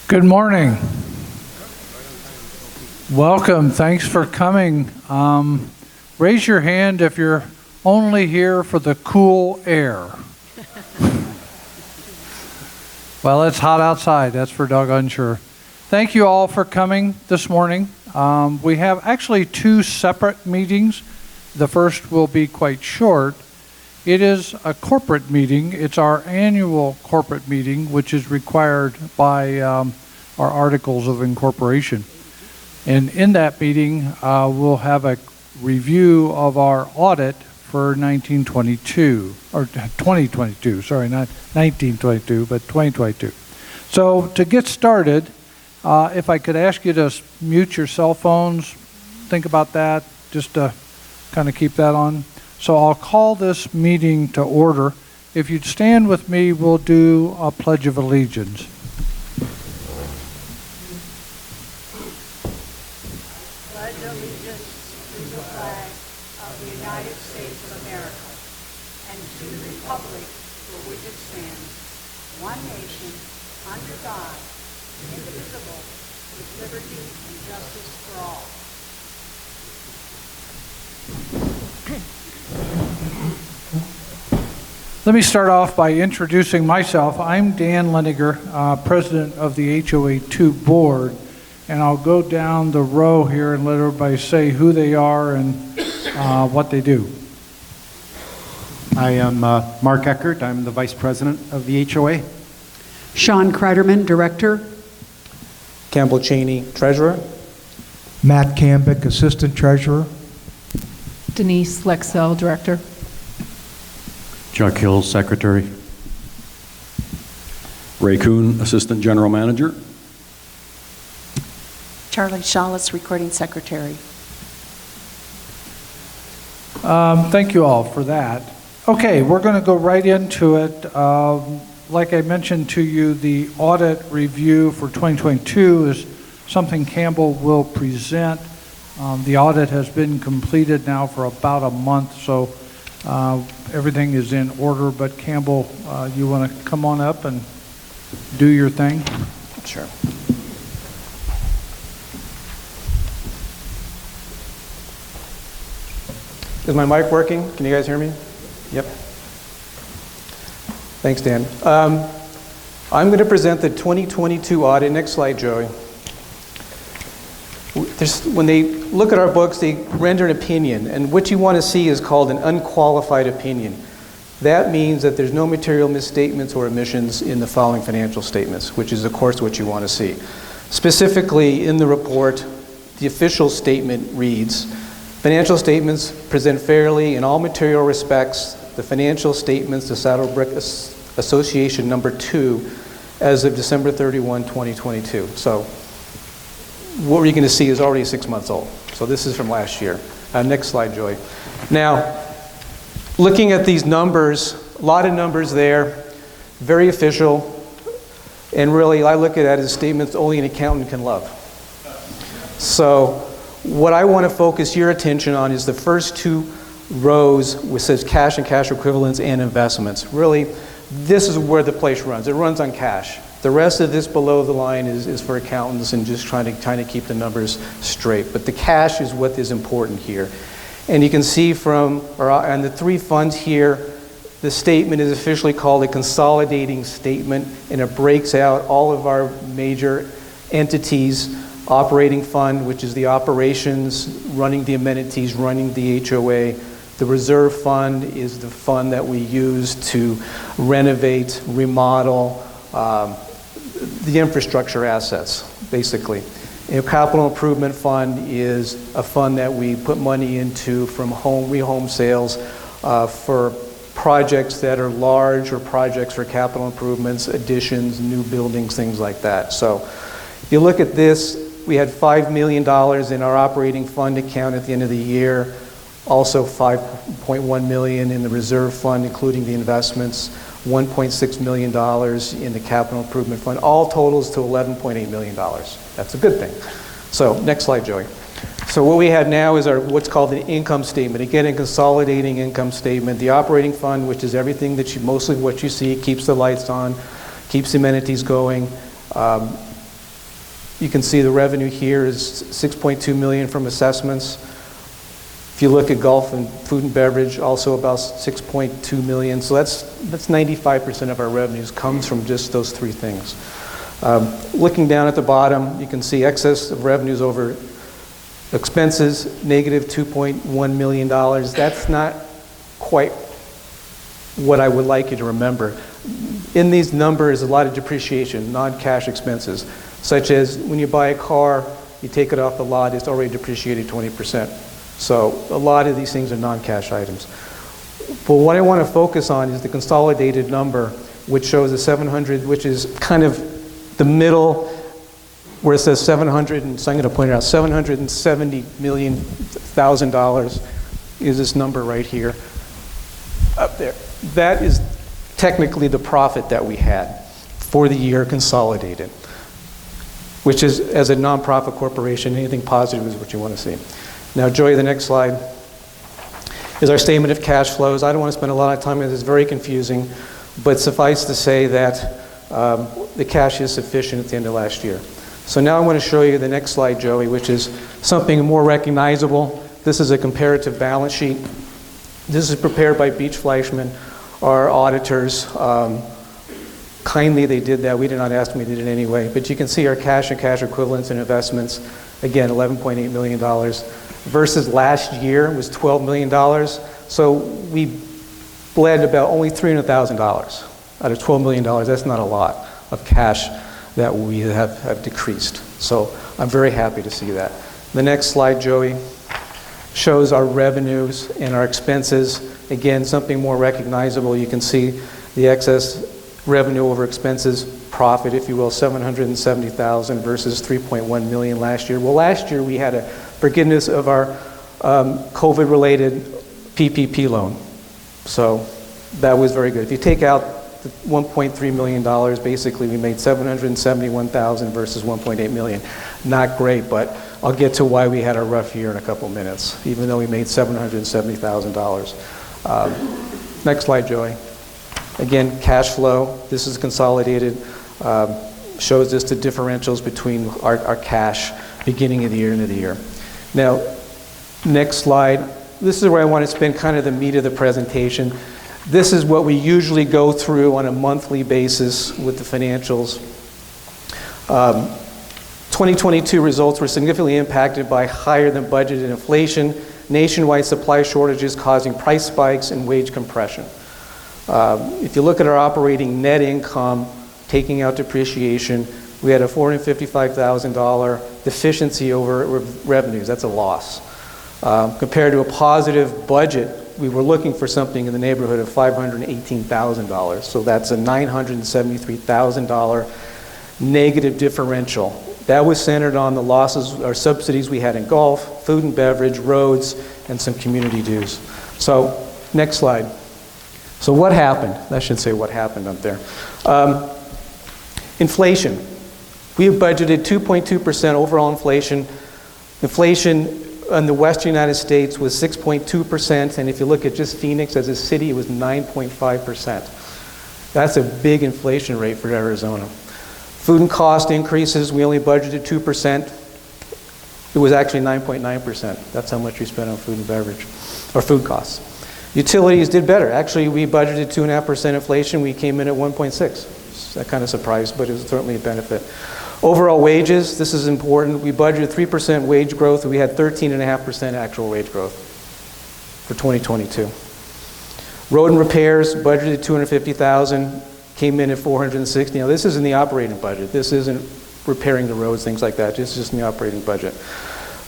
Good morning. Welcome. Thanks for coming. Raise your hand if you're only here for the cool air. Well, it's hot outside. That's for doggone sure. Thank you all for coming this morning. We have actually two separate meetings. The first will be quite short. It is a corporate meeting. It's our annual corporate meeting, which is required by our articles of incorporation. And in that meeting, we'll have a review of our audit for 1922, or 2022, sorry, not 1922, but 2022. So to get started, if I could ask you to mute your cell phones, think about that, just to kind of keep that on. So I'll call this meeting to order. If you'd stand with me, we'll do a Pledge of Allegiance. Pledge allegiance to the flag of the United States of America and to the republic for which it stands, one nation, under God, indivisible, with liberty and justice for all. Let me start off by introducing myself. I'm Dan Leniger, president of the HOA2 board, and I'll go down the row here and let everybody say who they are and what they do. I am Mark Eckert. I'm the vice president of the HOA. Sean Kreiderman, director. Campbell Cheney, treasurer. Matt Cambick, assistant treasurer. Denise Lexell, director. Chuck Hill, secretary. Ray Kuhn, assistant general manager. Charlie Shawless, recording secretary. Thank you all for that. Okay, we're going to go right into it. Like I mentioned to you, the audit review for 2022 is something Campbell will present. The audit has been completed now for about a month, so everything is in order. But Campbell, you want to come on up and do your thing? Sure. Is my mic working? Can you guys hear me? Yep. Thanks, Dan. I'm going to present the 2022 audit. Next slide, Joey. When they look at our books, they render an opinion, and what you want to see is called an unqualified opinion. That means that there's no material misstatements or omissions in the following financial statements, which is, of course, what you want to see. Specifically, in the report, the official statement reads, financial statements present fairly in all material respects the financial statements to Saddlebrook Association number 2 as of December 31, 2022. So what we're going to see is already 6 months old. So this is from last year. Next slide, Joy. Now, looking at these numbers, a lot of numbers there, very official, and really I look at that as statements only an accountant can love. So what I want to focus your attention on is the first two rows, which says cash and cash equivalents and investments. Really, this is where the place runs. It runs on cash. The rest of this below the line is for accountants and just trying to keep the numbers straight. But the cash is what is important here. And you can see on the three funds here, the statement is officially called a consolidating statement, and it breaks out all of our major entities. Operating fund, which is the operations, running the amenities, running the HOA. The reserve fund is the fund that we use to renovate, remodel the infrastructure assets, basically. A capital improvement fund is a fund that we put money into from rehome sales for projects that are large or projects for capital improvements, additions, new buildings, things like that. So if you look at this, we had $5 million in our operating fund account at the end of the year, also $5.1 million in the reserve fund, including the investments, $1.6 million in the capital improvement fund, all totals to $11.8 million. That's a good thing. So next slide, Joey. So what we have now is our what's called the income statement. Again, a consolidating income statement. The operating fund, which is everything that mostly what you see, keeps the lights on, keeps the amenities going. You can see the revenue here is $6.2 million from assessments. If you look at golf and food and beverage, also about $6.2 million. So that's 95% of our revenues comes from just those three things. Looking down at the bottom, you can see excess of revenues over expenses, negative $2.1 million. That's not quite what I would like you to remember. In these numbers, a lot of depreciation, non-cash expenses, such as when you buy a car, you take it off the lot, it's already depreciated 20%. So a lot of these things are non-cash items. But what I want to focus on is the consolidated number, which shows a 700, which is kind of the middle, where it says 700, and so I'm going to point it out, $770 million is this number right here, up there. That is technically the profit that we had for the year consolidated, which is, as a nonprofit corporation, anything positive is what you want to see. Now, Joey, the next slide is our statement of cash flows. I don't want to spend a lot of time on this, it's very confusing, but suffice to say that the cash is sufficient at the end of last year. So now I want to show you the next slide, Joey, which is something more recognizable. This is a comparative balance sheet. This is prepared by Beach Fleischman, our auditors. Kindly, they did that. We did not ask them, we did it anyway. But you can see our cash and cash equivalents and investments, again, $11.8 million, versus last year was $12 million. So we bled about only $300,000 out of $12 million. That's not a lot of cash that we have decreased. So I'm very happy to see that. The next slide, Joey, shows our revenues and our expenses. Again, something more recognizable. You can see the excess revenue over expenses profit, if you will, $770,000 versus $3.1 million last year. Well, last year we had a forgiveness of our COVID-related PPP loan. So that was very good. If you take out the $1.3 million, basically we made $771,000 versus $1.8 million. Not great, but I'll get to why we had a rough year in a couple minutes, even though we made $770,000. Next slide, Joey. Again, cash flow. This is consolidated. Shows us the differentials between our cash beginning of the year and end of the year. Now, next slide. This is where I want to spend kind of the meat of the presentation. This is what we usually go through on a monthly basis with the financials. 2022 results were significantly impacted by higher than budgeted inflation, nationwide supply shortages causing price spikes and wage compression. If you look at our operating net income, taking out depreciation, we had a $455,000 deficiency over revenues. That's a loss. Compared to a positive budget, we were looking for something in the neighborhood of $518,000. So that's a $973,000 negative differential. That was centered on the losses or subsidies we had in golf, food and beverage, roads, and some community dues. So next slide. So what happened? I should say what happened up there. Inflation. We have budgeted 2.2% overall inflation. Inflation in the western United States was 6.2%, and if you look at just Phoenix as a city, it was 9.5%. That's a big inflation rate for Arizona. Food and cost increases, we only budgeted 2%. It was actually 9.9%. That's how much we spent on food and beverage, or food costs. Utilities did better. Actually, we budgeted 2.5% inflation. We came in at 1.6%. That kind of surprised, but it was certainly a benefit. Overall wages, this is important. We budgeted 3% wage growth. We had 13.5% actual wage growth for 2022. Road and repairs, budgeted $250,000, came in at $460,000. Now, this is in the operating budget. This isn't repairing the roads, things like that. This is just in the operating budget.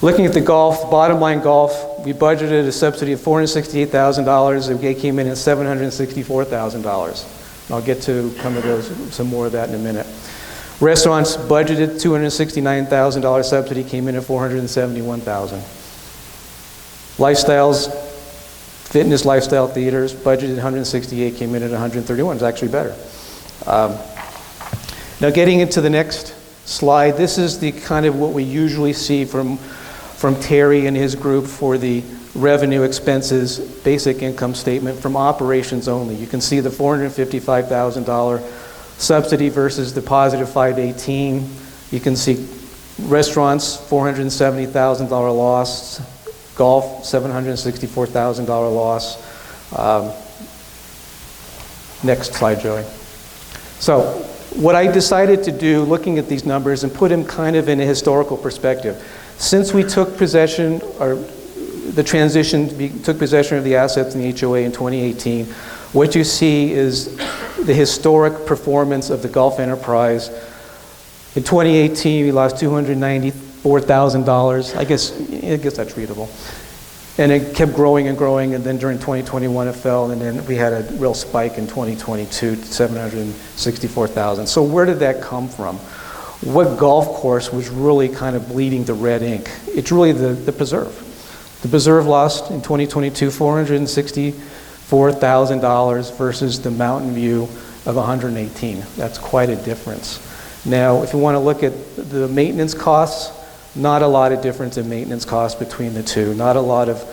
Looking at the golf, bottom line golf, we budgeted a subsidy of $468,000. It came in at $764,000. I'll get to some more of that in a minute. Restaurants budgeted $269,000 subsidy, came in at $471,000. Lifestyles, fitness lifestyle theaters, budgeted $168,000, came in at $131,000. It's actually better. Now getting into the next slide. This is the kind of what we usually see from Terry and his group for the revenue expenses, basic income statement from operations only. You can see the $455,000 subsidy versus the positive 518. You can see restaurants, $470,000 loss, golf, $764,000 loss. Next slide, Joey. So what I decided to do, looking at these numbers, and put them kind of in a historical perspective. Since we took possession, or the transition, took possession of the assets in the HOA in 2018, what you see is the historic performance of the golf enterprise. In 2018, we lost $294,000. I guess that's readable. And it kept growing and growing, and then during 2021 it fell, and then we had a real spike in 2022 to $764,000. So where did that come from? What golf course was really kind of bleeding the red ink? It's really the Preserve. The Preserve lost in 2022 $464,000 versus the Mountain View of $118,000. That's quite a difference. Now, if you want to look at the maintenance costs, not a lot of difference in maintenance costs between the two. Not a lot of,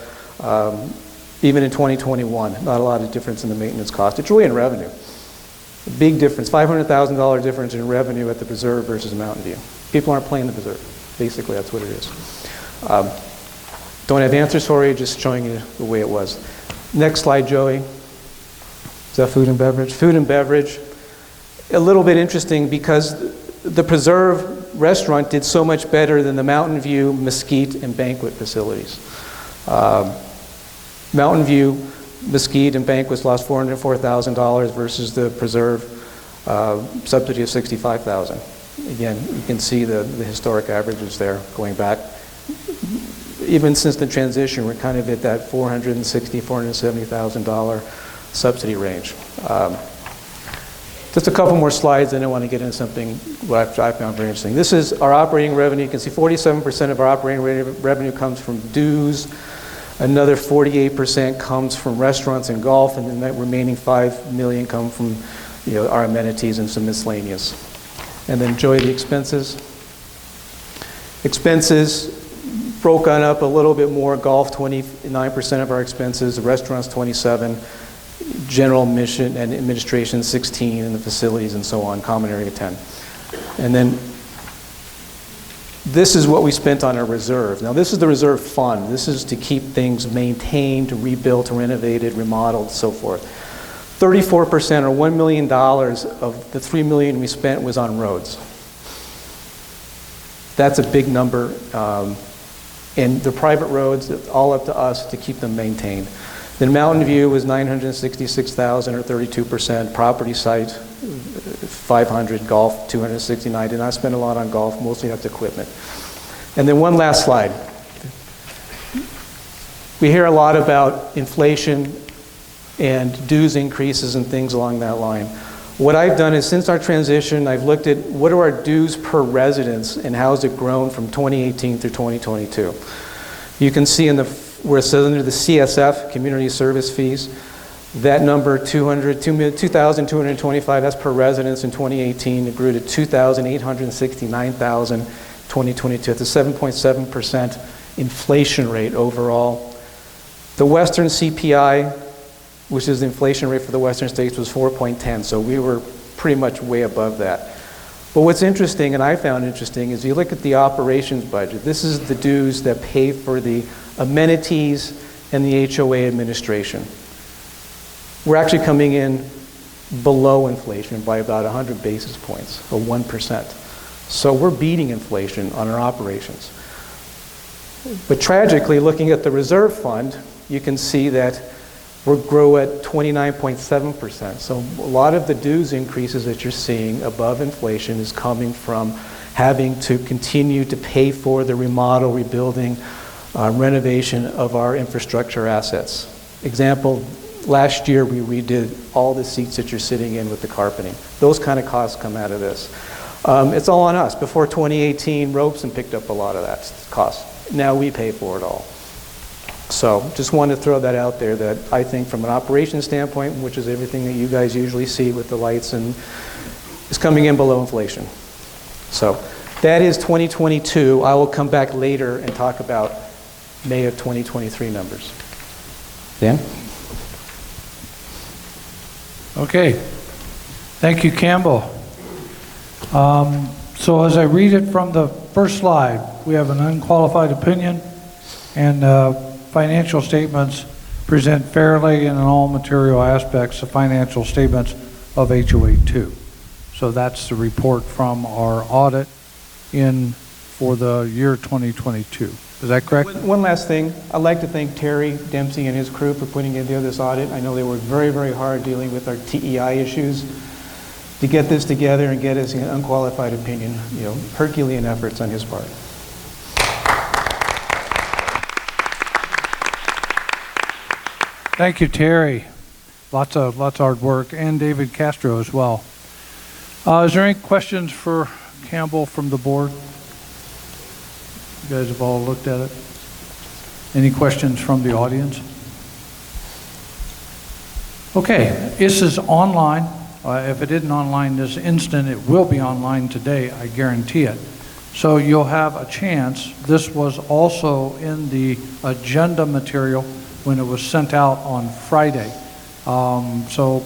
even in 2021, not a lot of difference in the maintenance cost. It's really in revenue. A big difference, $500,000 difference in revenue at the Preserve versus Mountain View. People aren't playing the Preserve. Basically, that's what it is. Don't have answers for you, just showing you the way it was. Next slide, Joey. Is that food and beverage? Food and beverage. A little bit interesting because the Preserve restaurant did so much better than the Mountain View, Mesquite, and Banquet facilities. Mountain View, Mesquite, and Banquet lost $404,000 versus the Preserve subsidy of $65,000. Again, you can see the historic averages there going back. Even since the transition, we're kind of at that $460,000, $470,000 subsidy range. Just a couple more slides, and I want to get into something what I found very interesting. This is our operating revenue. You can see 47% of our operating revenue comes from dues. Another 48% comes from restaurants and golf, and then that remaining $5 million come from our amenities and some miscellaneous. And then Joey, the expenses. Expenses broken up a little bit more. Golf, 29% of our expenses. The restaurants, 27%. General mission and administration 16, and the facilities and so on, common area 10. And then this is what we spent on our reserve. Now this is the reserve fund. This is to keep things maintained, rebuilt, renovated, remodeled, so forth. 34% or $1 million of the $3 million we spent was on roads. That's a big number. And the private roads, all up to us to keep them maintained. Then Mountain View was $966,000 or 32%. Property site, $500. Golf, $269,000. Did not spend a lot on golf. Mostly that's equipment. And then one last slide. We hear a lot about inflation and dues increases and things along that line. What I've done is since our transition, I've looked at what are our dues per residence and how has it grown from 2018 through 2022. You can see in where it says under the CSF, community service fees, that number, $2,225, that's per residence in 2018. It grew to $2,869,000 in 2022. It's a 7.7% inflation rate overall. The Western CPI, which is the inflation rate for the Western states, was 4.10, so we were pretty much way above that. But what's interesting, and I found interesting, is you look at the operations budget. This is the dues that pay for the amenities and the HOA administration. We're actually coming in below inflation by about 100 basis points, or 1%. So we're beating inflation on our operations. But tragically, looking at the reserve fund, you can see that we grow at 29.7%. So a lot of the dues increases that you're seeing above inflation is coming from having to continue to pay for the remodel, rebuilding, renovation of our infrastructure assets. Example, last year we redid all the seats that you're sitting in with the carpeting. Those kind of costs come out of this. It's all on us. Before 2018, Robeson picked up a lot of that cost. Now we pay for it all. So just wanted to throw that out there that I think from an operations standpoint, which is everything that you guys usually see with the lights, and is coming in below inflation. So That is 2022. I will come back later and talk about May of 2023 numbers. Dan? Okay. Thank you, Campbell. So as I read it from the first slide, we have an unqualified opinion, and financial statements present fairly and in all material aspects the financial statements of HOA2. So that's the report from our audit for the year 2022. Is that correct? One last thing. I'd like to thank Terry Dempsey and his crew for putting together this audit. I know they worked very, very hard dealing with our TEI issues to get this together and get us an unqualified opinion. Herculean efforts on his part. Thank you, Terry. Lots of hard work, and David Castro as well. Is there any questions for Campbell from the board? You guys have all looked at it. Any questions from the audience? Okay, this is online. If it isn't online this instant, it will be online today, I guarantee it. So you'll have a chance. This was also in the agenda material when it was sent out on Friday. So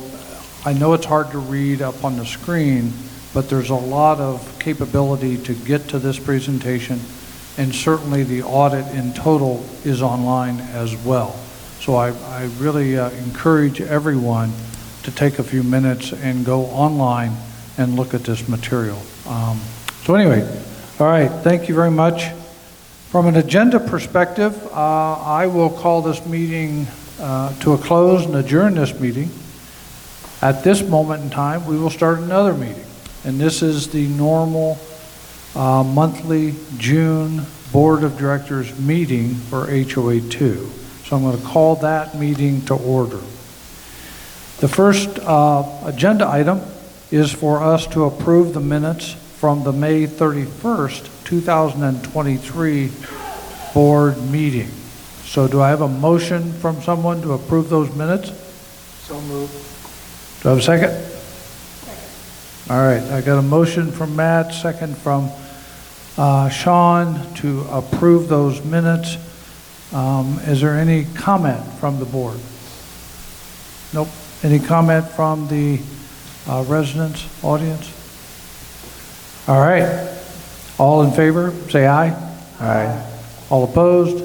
I know it's hard to read up on the screen, but there's a lot of capability to get to this presentation, and certainly the audit in total is online as well. So I really encourage everyone to take a few minutes and go online and look at this material. So anyway, all right, thank you very much. From an agenda perspective, I will call this meeting to a close and adjourn this meeting. At this moment in time, we will start another meeting. And this is the normal monthly June Board of Directors meeting for HOA2. So I'm going to call that meeting to order. The first agenda item is for us to approve the minutes from the May 31st, 2023 board meeting. So do I have a motion from someone to approve those minutes? So moved. Do I have a second? Second. All right, I got a motion from Matt, second from Sean to approve those minutes. Is there any comment from the board? Nope. Any comment from the residents, audience? All right. All in favor, say aye. Aye. All opposed?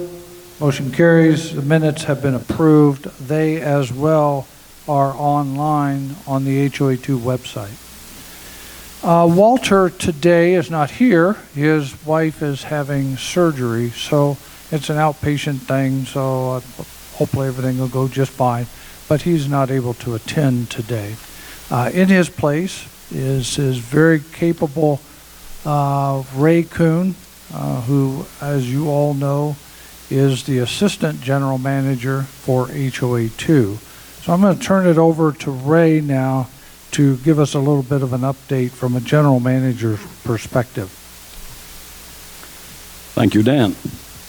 Motion carries. The minutes have been approved. They as well are online on the HOA2 website. Walter today is not here. His wife is having surgery, so it's an outpatient thing, so hopefully everything will go just fine. But he's not able to attend today. In his place is his very capable Ray Kuhn, who, as you all know, is the Assistant General Manager for HOA2. So I'm going to turn it over to Ray now to give us a little bit of an update from a General Manager's perspective. Thank you, Dan.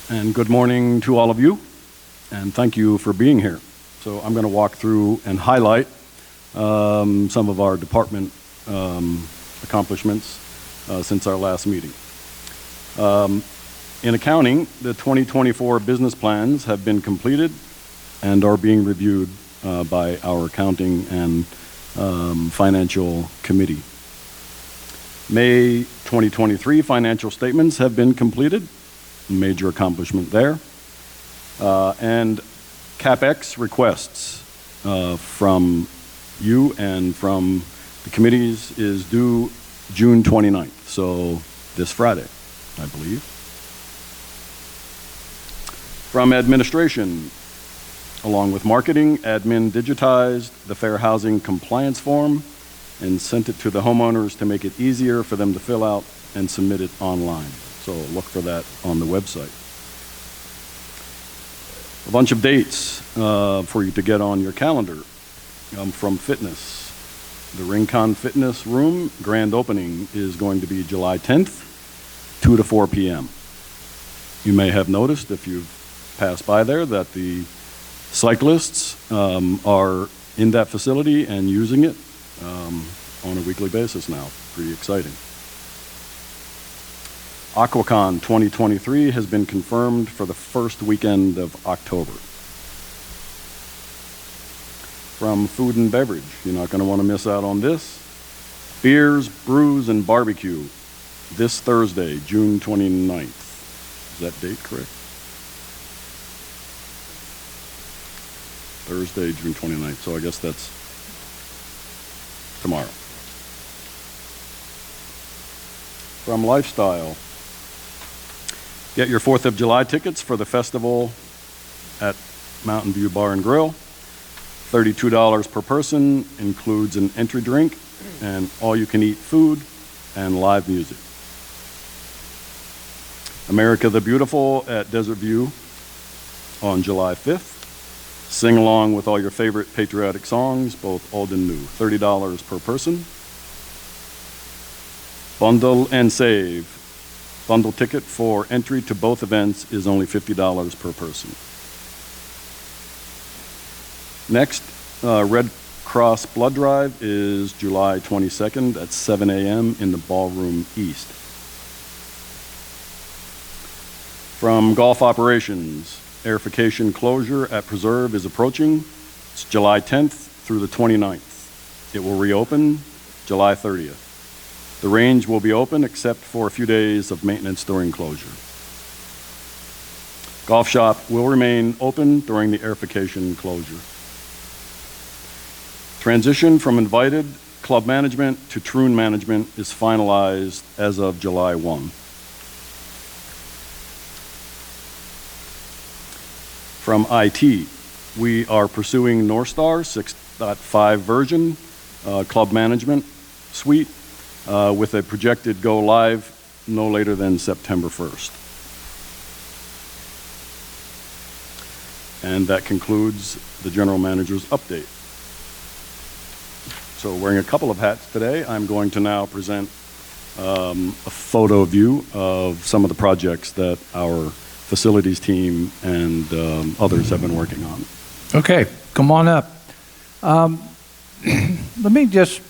And good morning to all of you. And thank you for being here. So I'm going to walk through and highlight some of our department accomplishments since our last meeting. In accounting, the 2024 business plans have been completed and are being reviewed by our accounting and financial committee. May 2023 financial statements have been completed, major accomplishment there. And CapEx requests from you and from the committees is due June 29th, so this Friday, I believe. From administration, along with marketing, admin digitized the Fair Housing Compliance Form and sent it to the homeowners to make it easier for them to fill out and submit it online. So look for that on the website. A bunch of dates for you to get on your calendar from fitness. The Rincon Fitness Room grand opening is going to be July 10th, 2 to 4 p.m. You may have noticed if you've passed by there that the cyclists are in that facility and using it on a weekly basis now. Pretty exciting. AquaCon 2023 has been confirmed for the first weekend of October. From Food and Beverage, you're not going to want to miss out on this. Beers, Brews, and Barbecue this Thursday, June 29th. Is that date correct? Thursday, June 29th, so I guess that's tomorrow. From Lifestyle, get your 4th of July tickets for the festival at Mountain View Bar and Grill. $32 per person, includes an entry drink and all-you-can-eat food and live music. America the Beautiful at Desert View on July 5th. Sing along with all your favorite patriotic songs, both old and new. $30 per person. Bundle and save. Bundle ticket for entry to both events is only $50 per person. Next, Red Cross Blood Drive is July 22nd at 7 a.m. in the Ballroom East. From Golf Operations, airification closure at Preserve is approaching. It's July 10th through the 29th. It will reopen July 30th. The range will be open except for a few days of maintenance during closure. Golf shop will remain open during the airification closure. Transition from invited club management to Troon management is finalized as of July 1. From IT, we are pursuing Northstar 6.5 version club management suite with a projected go live no later than September 1st. And that concludes the general manager's update. So wearing a couple of hats today, I'm going to now present a photo view of some of the projects that our facilities team and others have been working on. Okay, come on up. Let me just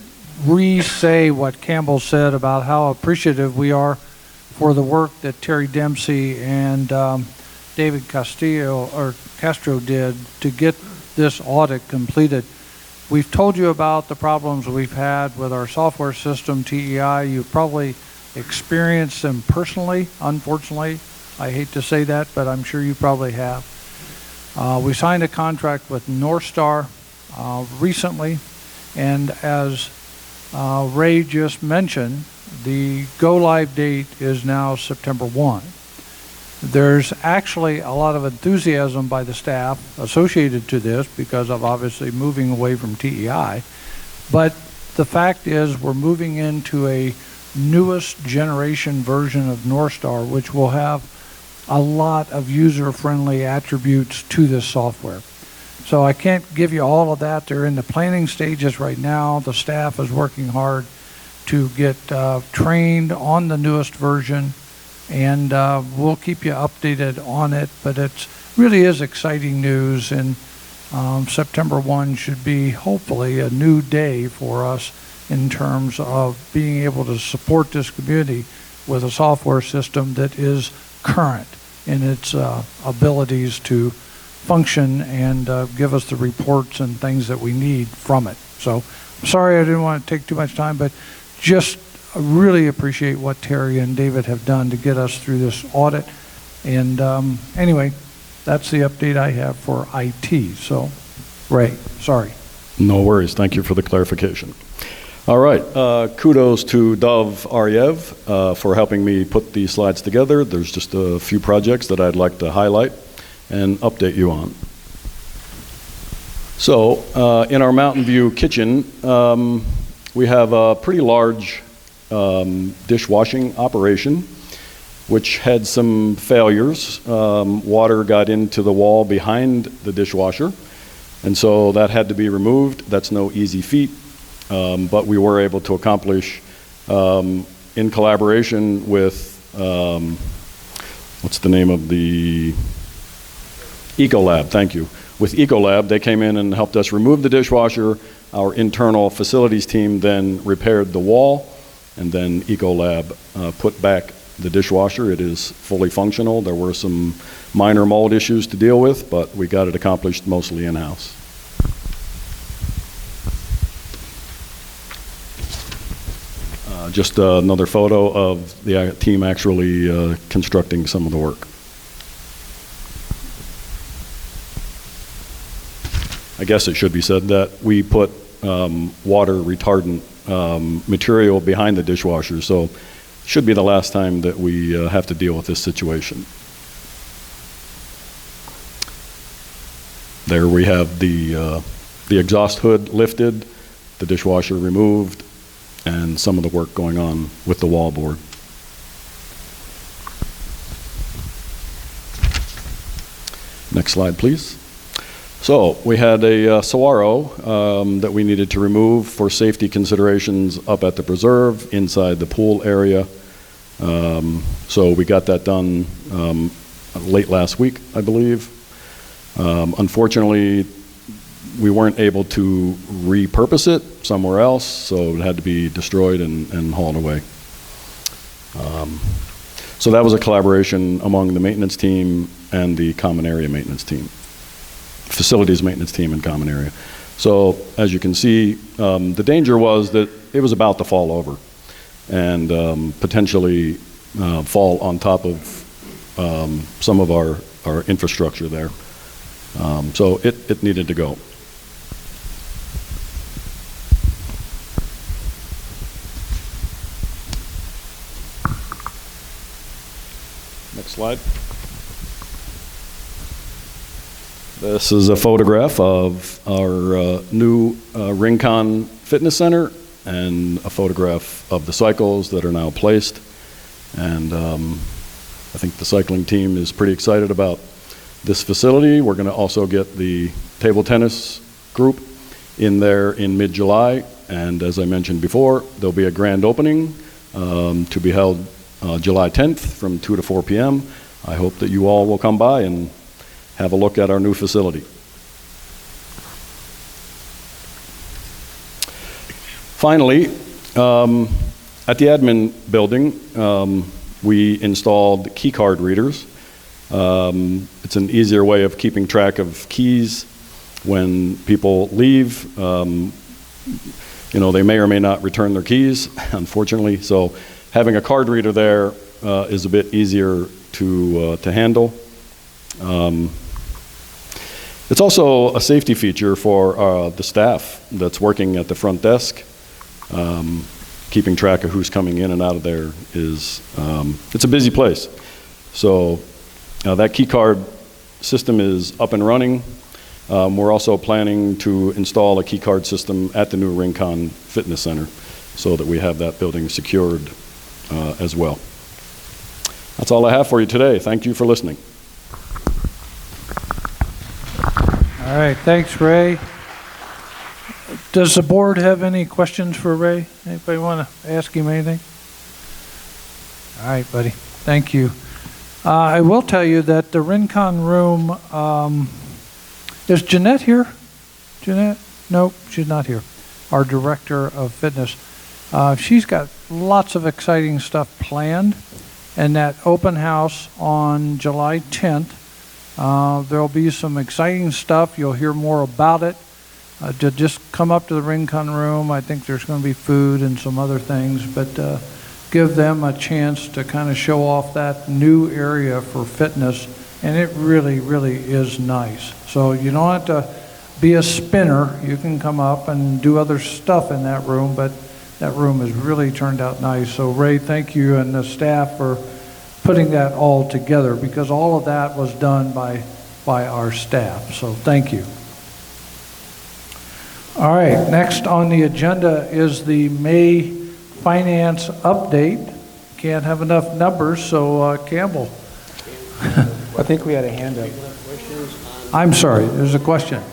re-say what Campbell said about how appreciative we are for the work that Terry Dempsey and David Castro did to get this audit completed. We've told you about the problems we've had with our software system, TEI. You've probably experienced them personally, unfortunately. I hate to say that, but I'm sure you probably have. We signed a contract with Northstar recently, and as Ray just mentioned, the go-live date is now September 1. There's actually a lot of enthusiasm by the staff associated to this because of obviously moving away from TEI. But the fact is we're moving into a newest generation version of Northstar, which will have a lot of user-friendly attributes to this software. So I can't give you all of that. They're in the planning stages right now. The staff is working hard to get trained on the newest version, and we'll keep you updated on it. But it really is exciting news, and September 1 should be hopefully a new day for us in terms of being able to support this community with a software system that is current in its abilities to function and give us the reports and things that we need from it. So I'm sorry I didn't want to take too much time, but just really appreciate what Terry and David have done to get us through this audit. And anyway, that's the update I have for IT. So, Ray, sorry. No worries. Thank you for the clarification. All right. Kudos to Dov Aryev for helping me put these slides together. There's just a few projects that I'd like to highlight and update you on. So, in our Mountain View kitchen, we have a pretty large dishwashing operation, which had some failures. Water got into the wall behind the dishwasher, and so that had to be removed. That's no easy feat, but we were able to accomplish in collaboration with, what's the name of the, Ecolab, thank you. With Ecolab, they came in and helped us remove the dishwasher. Our internal facilities team then repaired the wall, and then Ecolab put back the dishwasher. It is fully functional. There were some minor mold issues to deal with, but we got it accomplished mostly in-house. Just another photo of the team actually constructing some of the work. I guess it should be said that we put water retardant material behind the dishwasher, so it should be the last time that we have to deal with this situation. There we have the exhaust hood lifted, the dishwasher removed, and some of the work going on with the wallboard. Next slide, please. So we had a saguaro that we needed to remove for safety considerations up at the preserve inside the pool area. So we got that done late last week, I believe. Unfortunately, we weren't able to repurpose it somewhere else, so it had to be destroyed and hauled away. So that was a collaboration among the maintenance team and the common area maintenance team. Facilities maintenance team and common area. So as you can see, the danger was that it was about to fall over and potentially fall on top of some of our infrastructure there. So it needed to go. Next slide. This is a photograph of our new Rincon Fitness Center and a photograph of the cycles that are now placed. And I think the cycling team is pretty excited about this facility. We're going to also get the table tennis group in there in mid-July. And as I mentioned before, there'll be a grand opening to be held July 10th from 2 to 4 p.m. I hope that you all will come by and have a look at our new facility. Finally, at the admin building, we installed key card readers. It's an easier way of keeping track of keys when people leave. You know, they may or may not return their keys, unfortunately. So having a card reader there is a bit easier to handle. It's also a safety feature for the staff that's working at the front desk. Keeping track of who's coming in and out of there is, it's a busy place. So that key card system is up and running. We're also planning to install a key card system at the new Rincon Fitness Center so that we have that building secured as well. That's all I have for you today. Thank you for listening. All right, thanks, Ray. Does the board have any questions for Ray? Anybody want to ask him anything? All right, buddy. Thank you. I will tell you that the Rincon room, is Jeanette here? Jeanette? Nope, she's not here. Our director of fitness. She's got lots of exciting stuff planned. And that open house on July 10th, there'll be some exciting stuff. You'll hear more about it. Just come up to the Rincon room. I think there's going to be food and some other things, but give them a chance to kind of show off that new area for fitness, and it really, really is nice. So you don't have to be a spinner. You can come up and do other stuff in that room, but that room has really turned out nice. So Ray, thank you and the staff for putting that all together, because all of that was done by our staff. So thank you. All right, next on the agenda is the May finance update. Can't have enough numbers, so Campbell. I think we had a hand up. I'm sorry, there's a question.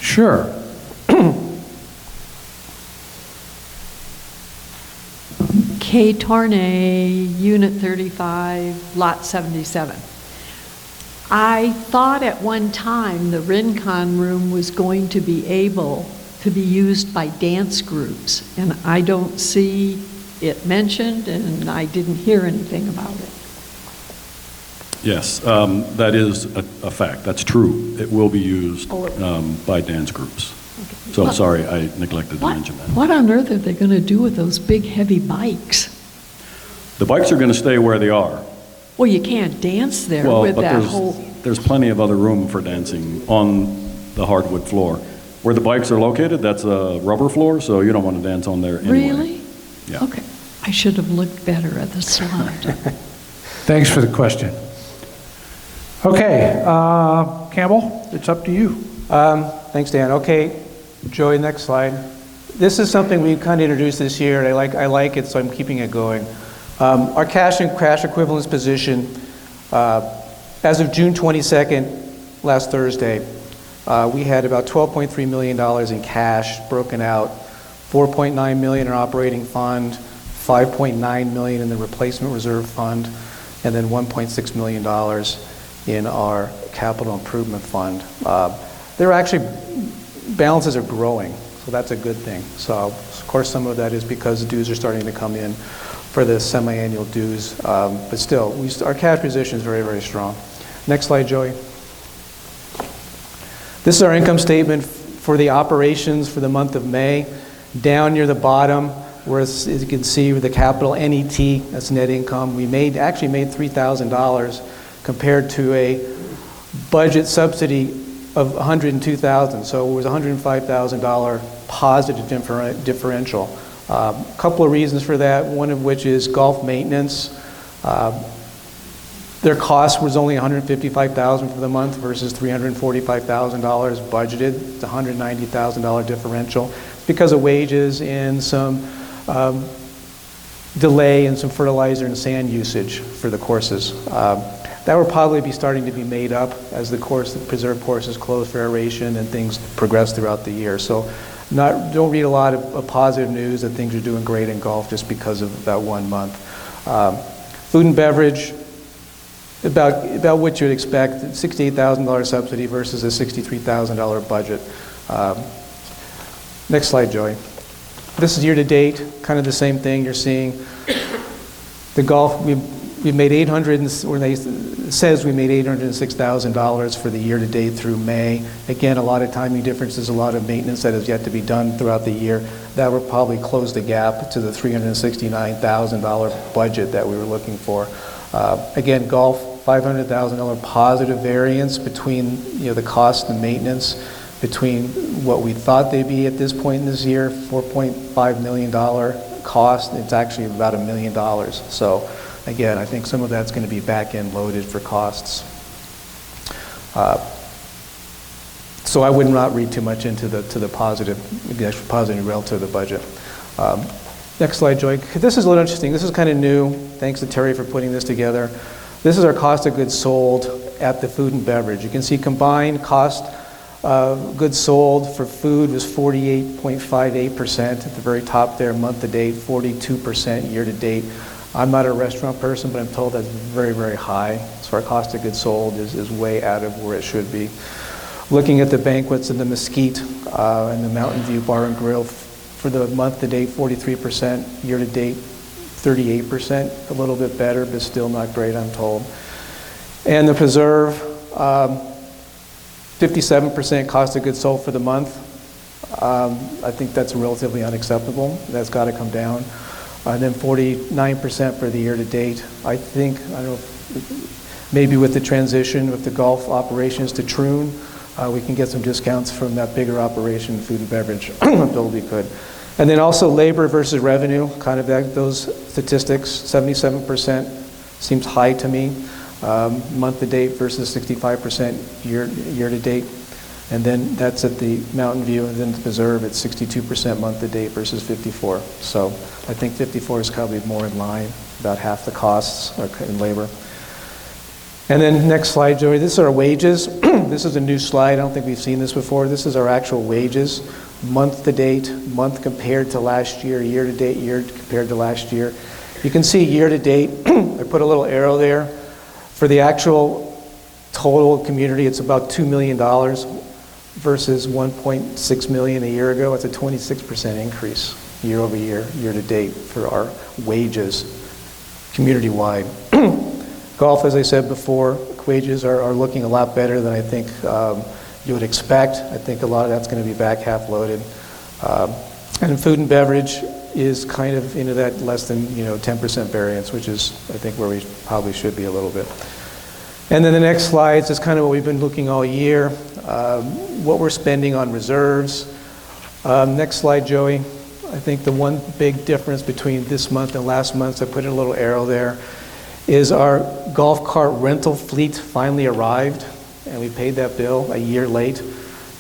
Sure. K. Tornay, Unit 35, Lot 77. I thought at one time the Rincon room was going to be able to be used by dance groups, and I don't see it mentioned, and I didn't hear anything about it. Yes, that is a fact. That's true. It will be used by dance groups. So sorry, I neglected to mention that. What on earth are they going to do with those big, heavy bikes? The bikes are going to stay where they are. Well, you can't dance there Well, with but that whole... there's plenty of other room for dancing on the hardwood floor. Where the bikes are located, that's a rubber floor, so you don't want to dance on there anyway. Really? Yeah. Okay. I should have looked better at the slide. Thanks for the question. Okay, Campbell, it's up to you. Thanks, Dan. Okay, Joey, next slide. This is something we kind of introduced this year, and I like it, so I'm keeping it going. Our cash and cash equivalents position, as of June 22nd, last Thursday, we had about $12.3 million in cash broken out, $4.9 million in our operating fund, $5.9 million in the replacement reserve fund, and then $1.6 million in our capital improvement fund. They're actually, balances are growing, so that's a good thing. So, of course, some of that is because the dues are starting to come in for the semi-annual dues, but still, our cash position is very, very strong. Next slide, Joey. This is our income statement for the operations for the month of May. Down near the bottom, where as you can see with the capital NET, that's net income, we actually made $3,000 compared to a budget subsidy of $102,000. So it was $105,000 positive differential. A couple of reasons for that, one of which is golf maintenance. Their cost was only $155,000 for the month versus $345,000 budgeted. It's a $190,000 differential because of wages and some delay in some fertilizer and sand usage for the courses. That will probably be starting to be made up as the preserve courses close for aeration and things progress throughout the year. So don't read a lot of positive news that things are doing great in golf just because of that 1 month. Food and beverage, about what you'd expect, $68,000 subsidy versus a $63,000 budget. Next slide, Joey. This is year to date, kind of the same thing you're seeing. The golf, we made it says we made $806,000 for the year to date through May. Again, a lot of timing differences, a lot of maintenance that has yet to be done throughout the year. That will probably close the gap to the $369,000 budget that we were looking for. Again, golf, $500,000 positive variance between the cost and maintenance between what we thought they'd be at this point in this year, $4.5 million cost. It's actually about $1 million. So again, I think some of that's going to be back-end loaded for costs. So I would not read too much into the positive relative to the budget. Next slide, Joy. This is a little interesting. This is kind of new. Thanks to Terry for putting this together. This is our cost of goods sold at the food and beverage. You can see combined cost of goods sold for food was 48.58% at the very top there, month to date, 42% year to date. I'm not a restaurant person, but I'm told that's very, very high. So our cost of goods sold is way out of where it should be. Looking at the banquets and the Mesquite and the Mountain View Bar and Grill, for the month to date, 43%, year to date, 38%, a little bit better, but still not great, I'm told. And the Preserve, 57% cost of goods sold for the month. I think that's relatively unacceptable. That's got to come down. And then 49% for the year to date. I think, I don't know, maybe with the transition with the golf operations to Troon, we can get some discounts from that bigger operation, food and beverage. That'll be good. And then also labor versus revenue, kind of those statistics, 77% seems high to me. Month to date versus 65% year to date. And then that's at the Mountain View, and then the Preserve at 62% month to date versus 54. So I think 54 is probably more in line, about half the costs are in labor. And then next slide, Joey, this is our wages. This is a new slide. I don't think we've seen this before. This is our actual wages, month to date, month compared to last year, year to date, year compared to last year. You can see year to date, I put a little arrow there. For the actual total community, it's about $2 million versus $1.6 million a year ago. It's a 26% increase year over year, year to date for our wages community-wide. Golf, as I said before, wages are looking a lot better than I think you would expect. I think a lot of that's going to be back half loaded. And food and beverage is kind of into that less than 10% variance, which is I think where we probably should be a little bit. And then the next slides is kind of what we've been looking all year, what we're spending on reserves. Next slide, Joey. I think the one big difference between this month and last month, so I put in a little arrow there, is our golf cart rental fleet finally arrived, and we paid that bill a year late.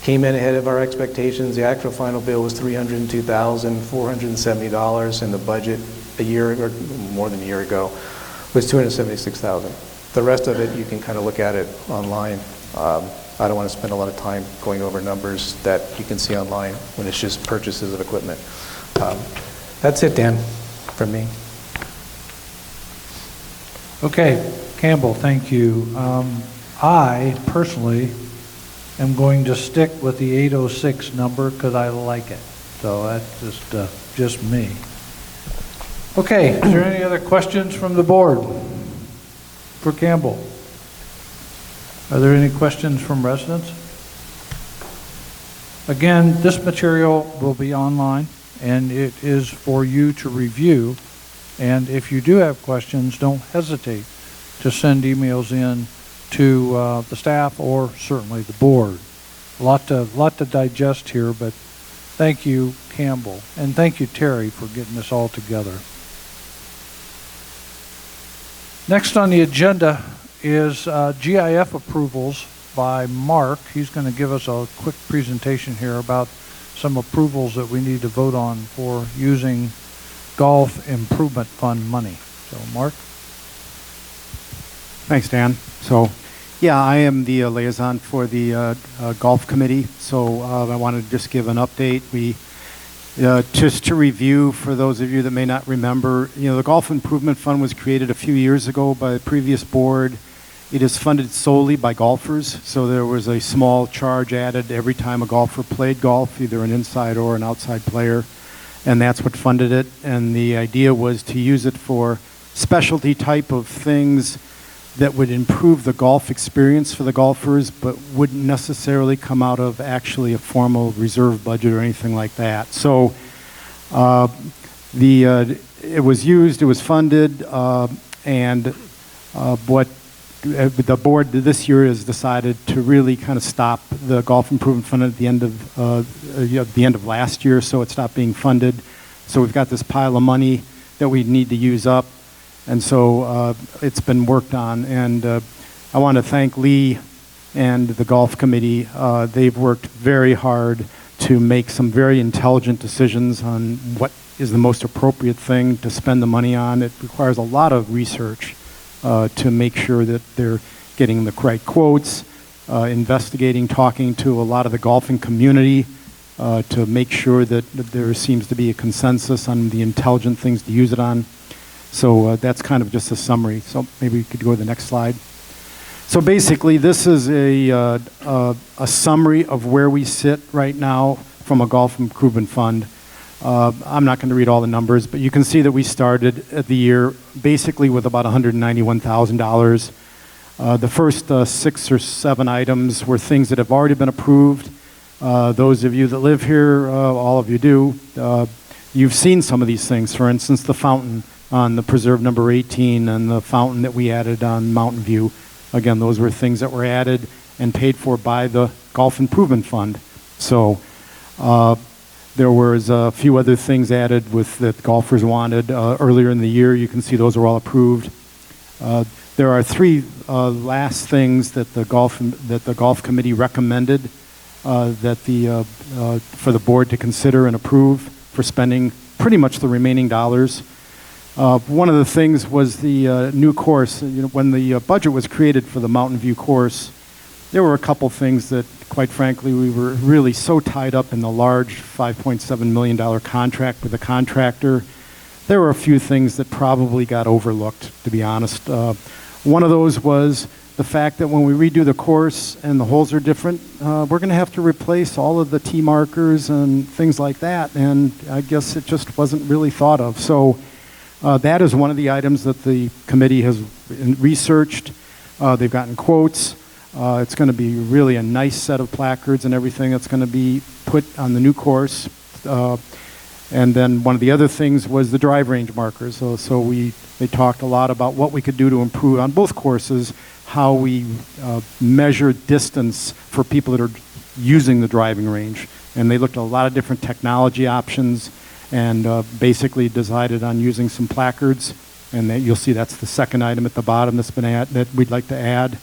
Came in ahead of our expectations. The actual final bill was $302,470, and the budget a year or more than a year ago was $276,000. The rest of it, you can kind of look at it online. I don't want to spend a lot of time going over numbers that you can see online when it's just purchases of equipment. That's it, Dan, from me. Okay, Campbell, thank you. I personally am going to stick with the 806 number because I like it. So that's just me. Okay, is there any other questions from the board for Campbell? Are there any questions from residents? Again, this material will be online and it is for you to review. And if you do have questions, don't hesitate to send emails in to the staff or certainly the board. A lot to digest here, but thank you, Campbell, and thank you, Terry, for getting this all together. Next on the agenda is GIF approvals by Mark. He's going to give us a quick presentation here about some approvals that we need to vote on for using Golf Improvement Fund money. So, Mark? Thanks, Dan. So, yeah, I am the liaison for the Golf Committee, so I wanted to just give an update. We just to review, for those of you that may not remember, the Golf Improvement Fund was created a few years ago by the previous board. It is funded solely by golfers, so there was a small charge added every time a golfer played golf, either an inside or an outside player, and that's what funded it. And the idea was to use it for specialty type of things that would improve the golf experience for the golfers, but wouldn't necessarily come out of actually a formal reserve budget or anything like that. So it was used, it was funded, and what the board this year has decided to really kind of stop the Golf Improvement Fund at the end of last year, so it stopped being funded. So we've got this pile of money that we need to use up. And so it's been worked on, and I want to thank Lee and the Golf Committee. They've worked very hard to make some very intelligent decisions on what is the most appropriate thing to spend the money on. It requires a lot of research to make sure that they're getting the right quotes, investigating, talking to a lot of the golfing community to make sure that there seems to be a consensus on the intelligent things to use it on. So that's kind of just a summary. So maybe we could go to the next slide. So basically, this is a summary of where we sit right now from a Golf Improvement Fund. I'm not going to read all the numbers, but you can see that we started at the year basically with about $191,000. The first 6 or 7 items were things that have already been approved. Those of you that live here, all of you do, you've seen some of these things. For instance, the fountain on the Preserve number 18 and the fountain that we added on Mountain View. Again, those were things that were added and paid for by the Golf Improvement Fund. So there was a few other things added that golfers wanted earlier in the year. You can see those are all approved. There are 3 last things that the Golf Committee recommended for the board to consider and approve for spending pretty much the remaining dollars. One of the things was the new course. When the budget was created for the Mountain View course, there were a couple things that, quite frankly, we were really so tied up in the large $5.7 million contract with the contractor. There were a few things that probably got overlooked, to be honest. One of those was the fact that when we redo the course and the holes are different, we're going to have to replace all of the T markers and things like that, and I guess it just wasn't really thought of. So that is one of the items that the committee has researched. They've gotten quotes. It's going to be really a nice set of placards and everything that's going to be put on the new course. And then one of the other things was the drive range markers. So they talked a lot about what we could do to improve on both courses, how we measure distance for people that are using the driving range. And they looked at a lot of different technology options and basically decided on using some placards. And you'll see that's the second item at the bottom that's been that we'd like to add.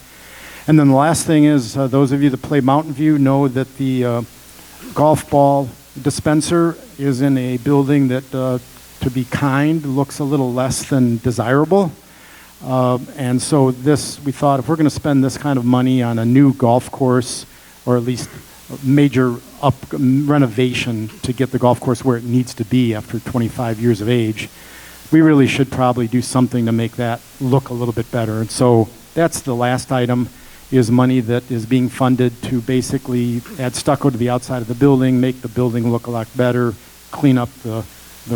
And then the last thing is, those of you that play Mountain View know that the golf ball dispenser is in a building that, to be kind, looks a little less than desirable. And so we thought if we're going to spend this kind of money on a new golf course, or at least a major renovation to get the golf course where it needs to be after 25 years of age, we really should probably do something to make that look a little bit better. And so that's the last item, is money that is being funded to basically add stucco to the outside of the building, make the building look a lot better, clean up the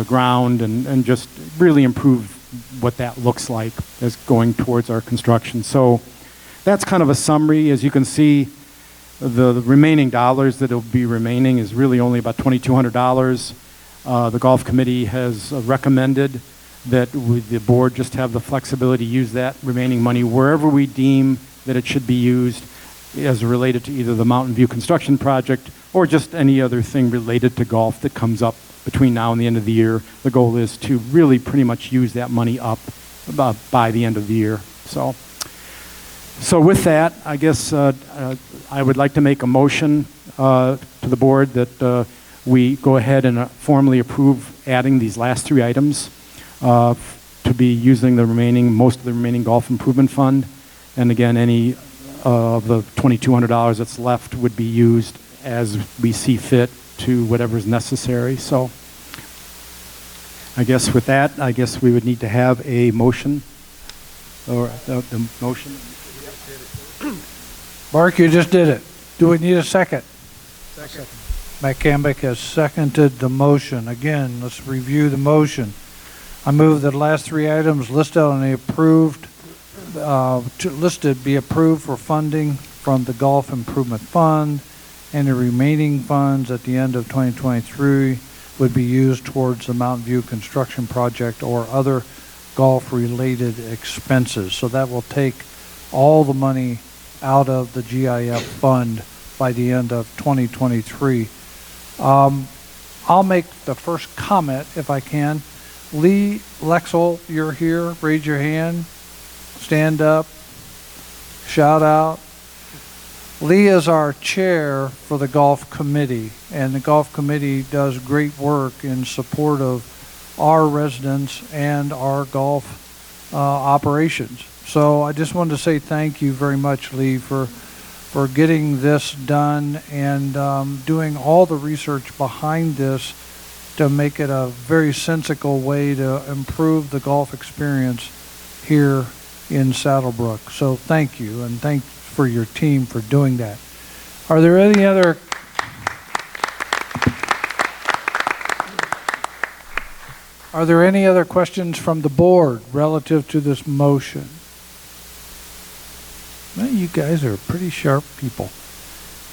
ground, and just really improve what that looks like as going towards our construction. So that's kind of a summary. As you can see, the remaining dollars that will be remaining is really only about $2,200. The golf committee has recommended that the board just have the flexibility to use that remaining money wherever we deem that it should be used, as related to either the Mountain View construction project or just any other thing related to golf that comes up between now and the end of the year. The goal is to really pretty much use that money up by the end of the year. So with that, I guess I would like to make a motion to the board that we go ahead and formally approve adding these last three items to be using most of the remaining golf improvement fund. And again, any of the $2,200 that's left would be used as we see fit to whatever's necessary. So I guess with that, we would need to have a motion, or the motion. Mark, you just did it. Do we need a second? Second. Matt Cambick has seconded the motion. Again, let's review the motion. I move that the last three items listed on the be approved for funding from the Golf Improvement Fund, and the remaining funds at the end of 2023 would be used towards the Mountain View construction project or other golf-related expenses. So that will take all the money out of the GIF fund by the end of 2023. I'll make the first comment if I can. Lee Lexel, you're here. Raise your hand. Stand up. Shout out. Lee is our chair for the golf committee, and the golf committee does great work in support of our residents and our golf operations. So I just wanted to say thank you very much, Lee, for getting this done and doing all the research behind this to make it a very sensical way to improve the golf experience here in Saddlebrook. So thank you, and thanks for your team for doing that. Are there any other questions from the board relative to this motion? Well, you guys are pretty sharp people.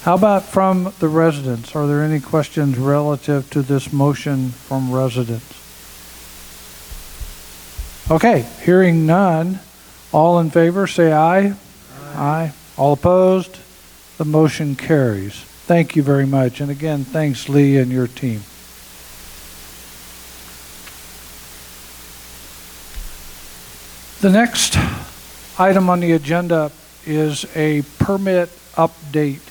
How about from the residents? Are there any questions relative to this motion from residents? Okay, hearing none. All in favor, say aye. Aye. All opposed? The motion carries. Thank you very much. And again, thanks, Lee, and your team. The next item on the agenda is a permit update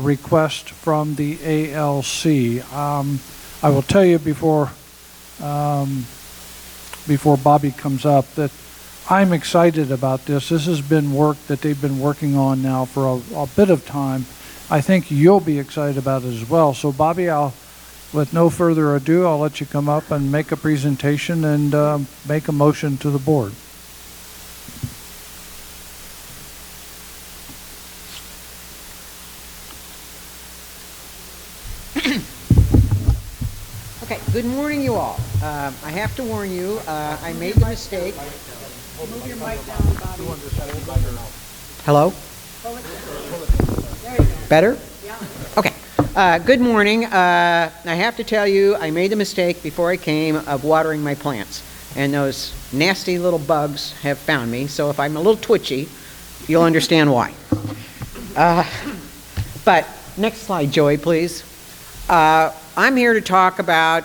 request from the ALC. I will tell you before Bobby comes up that I'm excited about this. This has been work that they've been working on now for a bit of time. I think you'll be excited about it as well. So Bobby, with no further ado, I'll let you come up and make a presentation and make a motion to the board. Okay, good morning, you all. I have to warn you, I made the mistake. Move your mic down, Bobby. Hello? There you go. Better? Yeah. Okay. Good morning. I have to tell you, I made the mistake before I came of watering my plants. And those nasty little bugs have found me. So if I'm a little twitchy, you'll understand why. But next slide, Joey, please. I'm here to talk about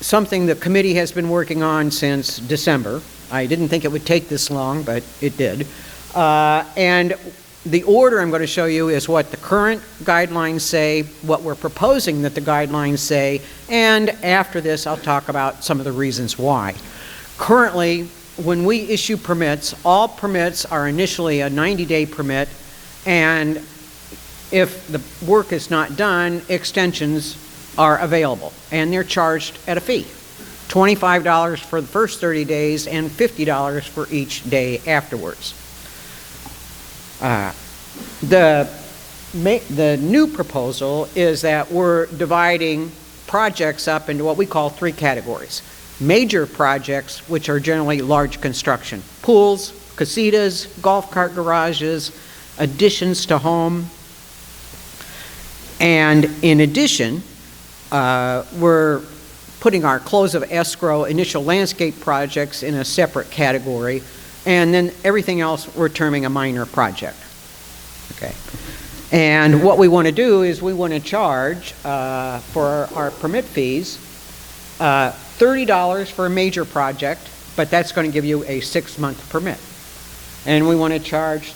something the committee has been working on since December. I didn't think it would take this long, but it did. And the order I'm going to show you is what the current guidelines say, what we're proposing that the guidelines say, and after this I'll talk about some of the reasons why. Currently, when we issue permits, all permits are initially a 90-day permit, and if the work is not done, extensions are available, and they're charged at a fee. $25 for the first 30 days and $50 for each day afterwards. The new proposal is that we're dividing projects up into what we call 3 categories. Major projects, which are generally large construction. Pools, casitas, golf cart garages, additions to home. And in addition, we're putting our close of escrow initial landscape projects in a separate category, and then everything else we're terming a minor project. Okay. And what we want to do is we want to charge for our permit fees $30 for a major project, but that's going to give you a 6-month permit. And we want to charge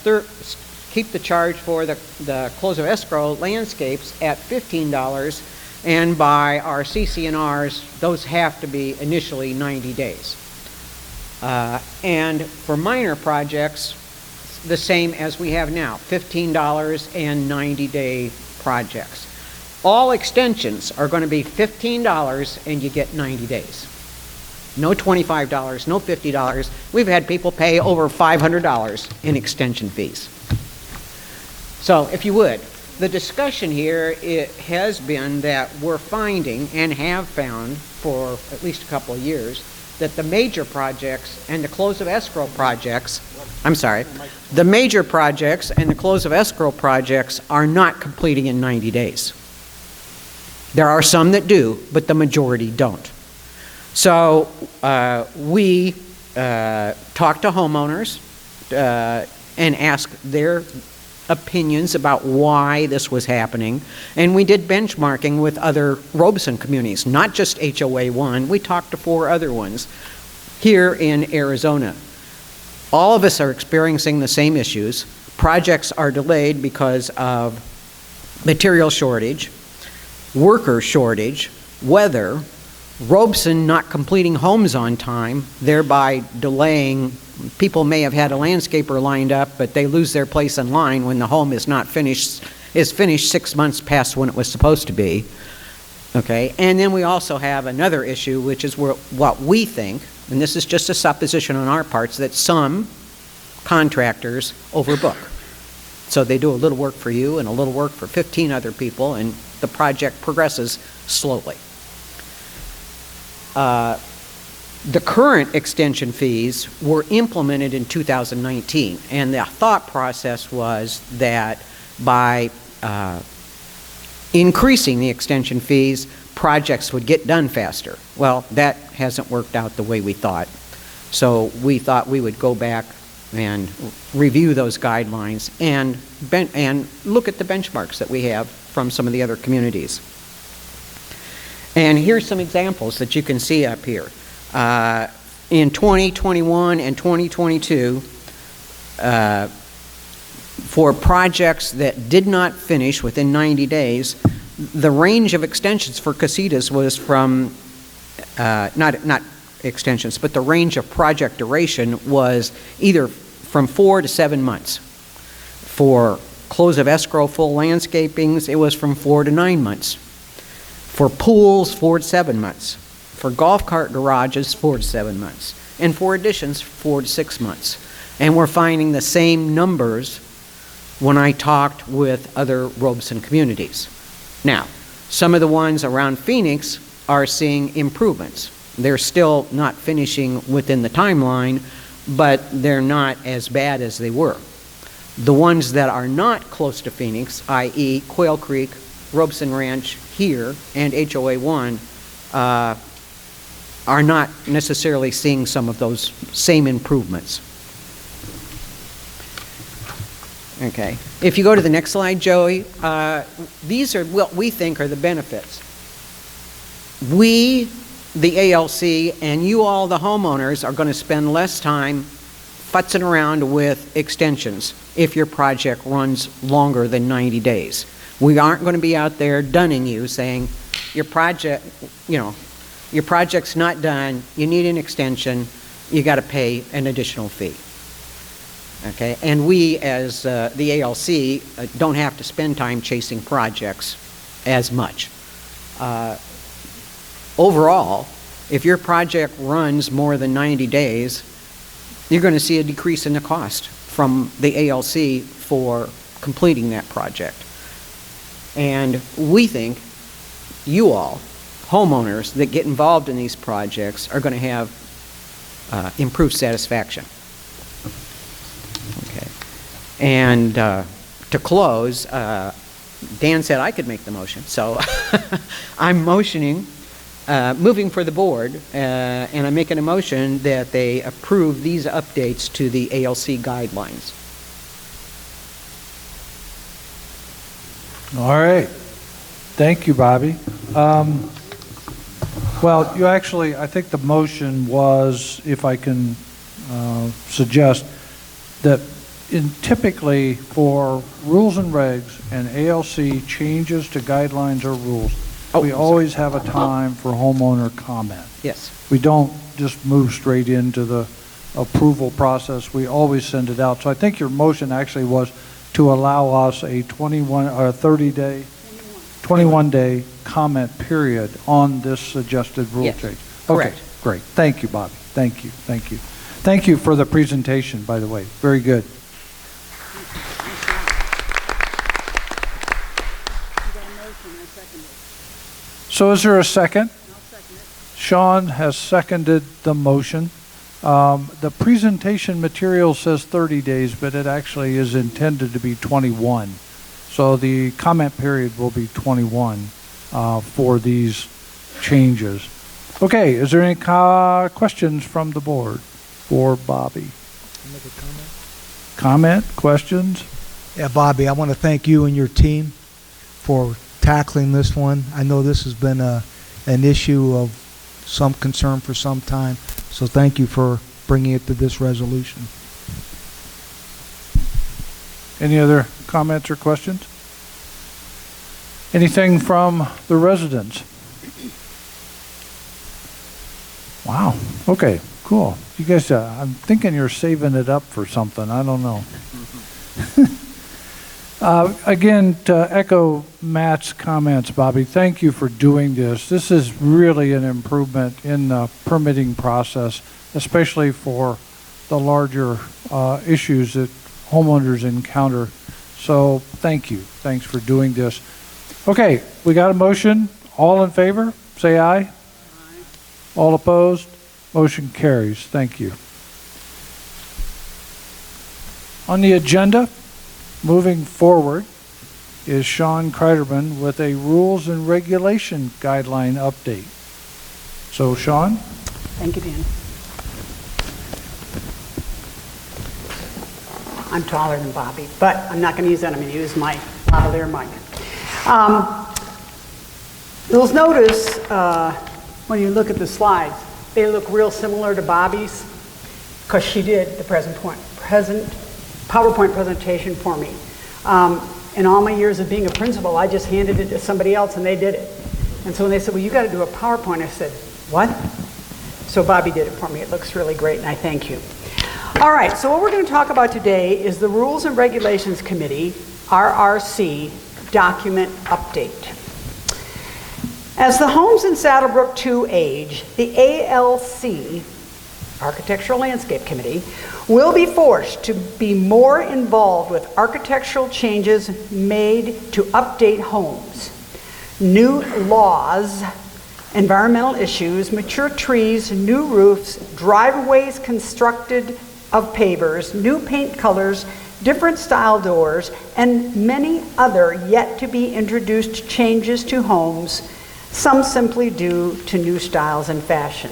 keep the charge for the close of escrow landscapes at $15, and by our CC&Rs, those have to be initially 90 days. And for minor projects, the same as we have now, $15 and 90-day projects. All extensions are going to be $15 and you get 90 days. No $25, no $50. We've had people pay over $500 in extension fees. So if you would, the discussion here has been that we're finding and have found for at least a couple of years that the major projects and the close of escrow projects, the major projects and the close of escrow projects are not completing in 90 days. There are some that do, but the majority don't. So we talk to homeowners and ask their opinions about why this was happening, and we did benchmarking with other Robeson communities, not just HOA 1. We talked to 4 other ones here in Arizona. All of us are experiencing the same issues. Projects are delayed because of material shortage, worker shortage, weather, Robeson not completing homes on time, thereby delaying. People may have had a landscaper lined up, but they lose their place in line when the home is not finished, is finished 6 months past when it was supposed to be. Okay, and then we also have another issue, which is what we think, and this is just a supposition on our parts, that some contractors overbook. So they do a little work for you and a little work for 15 other people, and the project progresses slowly. The current extension fees were implemented in 2019, and the thought process was that by increasing the extension fees, projects would get done faster. Well, that hasn't worked out the way we thought. So we thought we would go back and review those guidelines and look at the benchmarks that we have from some of the other communities. And here's some examples that you can see up here. In 2021 and 2022, for projects that did not finish within 90 days, the range of extensions for casitas was from, not extensions, but the range of project duration was either from 4 to 7 months. For close of escrow full landscapings, it was from 4 to 9 months. For pools, 4 to 7 months. For golf cart garages, 4 to 7 months. And for additions, 4 to 6 months. And we're finding the same numbers when I talked with other Robeson communities. Now, some of the ones around Phoenix are seeing improvements. They're still not finishing within the timeline, but they're not as bad as they were. The ones that are not close to Phoenix, i.e. Quail Creek, Robeson Ranch here, and HOA 1, are not necessarily seeing some of those same improvements. Okay. If you go to the next slide, Joey, these are what we think are the benefits. We, the ALC, and you all, the homeowners, are going to spend less time futzing around with extensions if your project runs longer than 90 days. We aren't going to be out there dunning you saying, your project, your project's not done, you need an extension, you got to pay an additional fee. Okay, and we as the ALC don't have to spend time chasing projects as much. Overall, if your project runs more than 90 days, you're going to see a decrease in the cost from the ALC for completing that project. And we think you all, homeowners that get involved in these projects, are going to have improved satisfaction. Okay. And to close, Dan said I could make the motion, so I'm motioning, moving for the board, and I'm making a motion that they approve these updates to the ALC guidelines. All right. Thank you, Bobby. Well, you actually, I think the motion was, if I can suggest, that typically for rules and regs and ALC changes to guidelines or rules, we always have a time for homeowner comment. Yes. We don't just move straight into the approval process. We always send it out. So I think your motion actually was to allow us a 21-day comment period on this suggested rule Yes, change. correct. Okay, great. Thank you, Bobby. Thank you. Thank you. Thank you for the presentation, by the way. Very good. So is there a second? Sean has seconded the motion. The presentation material says 30 days, but it actually is intended to be 21. So the comment period will be 21 for these changes. Okay, is there any questions from the board for Bobby? Make a comment? Comment, questions? Yeah, Bobby, I want to thank you and your team for tackling this one. I know this has been an issue of some concern for some time, so thank you for bringing it to this resolution. Any other comments or questions? Anything from the residents? Wow. Okay, cool. You guys, I'm thinking you're saving it up for something. I don't know. Again, to echo Matt's comments, Bobby, thank you for doing this. This is really an improvement in the permitting process, especially for the larger issues that homeowners encounter. So thank you. Thanks for doing this. Okay, we got a motion. All in favor, say aye. Aye. All opposed? Motion carries. Thank you. On the agenda, moving forward, is Sean Kreiderman with a rules and regulation guideline update. So, Sean? Thank you, Dan. I'm taller than Bobby, but I'm not going to use that. I'm going to use my lavalier mic. You'll notice when you look at the slides, they look real similar to Bobby's because she did the PowerPoint presentation for me. In all my years of being a principal, I just handed it to somebody else and they did it. And so when they said, well, you got to do a PowerPoint, I said, what? So Bobby did it for me. It looks really great, and I thank you. All right, so what we're going to talk about today is the Rules and Regulations Committee, RRC, document update. As the homes in Saddlebrook 2 age, the ALC, Architectural Landscape Committee, will be forced to be more involved with architectural changes made to update homes. New laws environmental issues, mature trees, new roofs, driveways constructed of pavers, new paint colors, different style doors, and many other yet to be introduced changes to homes, some simply due to new styles and fashion.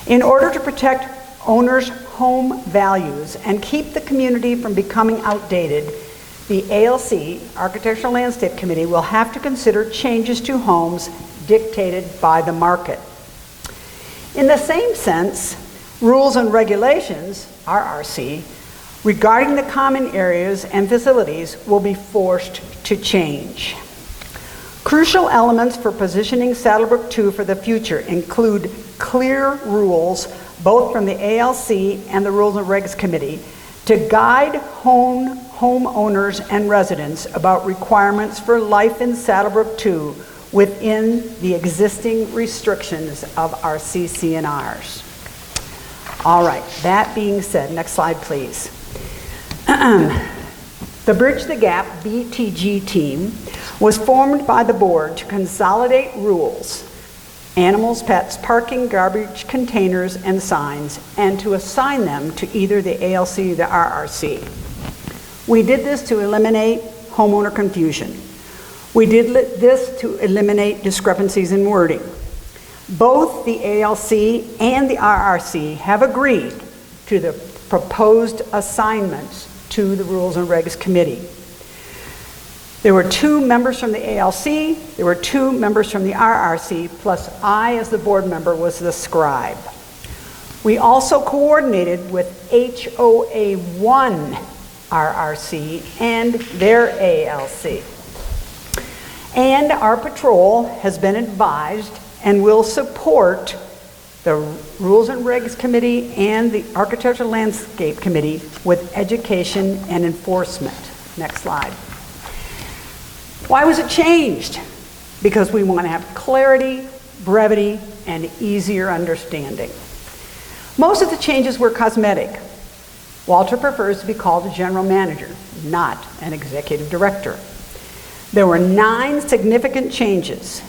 In order to protect owners' home values and keep the community from becoming outdated, the ALC, Architectural Landscape Committee, will have to consider changes to homes dictated by the market. In the same sense, rules and regulations, RRC, regarding the common areas and facilities will be forced to change. Crucial elements for positioning Saddlebrook 2 for the future include clear rules, both from the ALC and the Rules and Regs Committee, to guide homeowners and residents about requirements for life in Saddlebrook 2 within the existing restrictions of our CC&Rs. All right, that being said, next slide, please. The Bridge the Gap BTG team was formed by the board to consolidate rules, animals, pets, parking, garbage containers, and signs, and to assign them to either the ALC or the RRC. We did this to eliminate homeowner confusion. We did this to eliminate discrepancies in wording. Both the ALC and the RRC have agreed to the proposed assignments to the Rules and Regs Committee. There were 2 members from the ALC, there were 2 members from the RRC, plus I, as the board member, was the scribe. We also coordinated with HOA1 RRC and their ALC. And our patrol has been advised and will support the Rules and Regs Committee and the Architectural Landscape Committee with education and enforcement. Next slide. Why was it changed? Because we want to have clarity, brevity, and easier understanding. Most of the changes were cosmetic. Walter prefers to be called a general manager, not an executive director. There were 9 significant changes.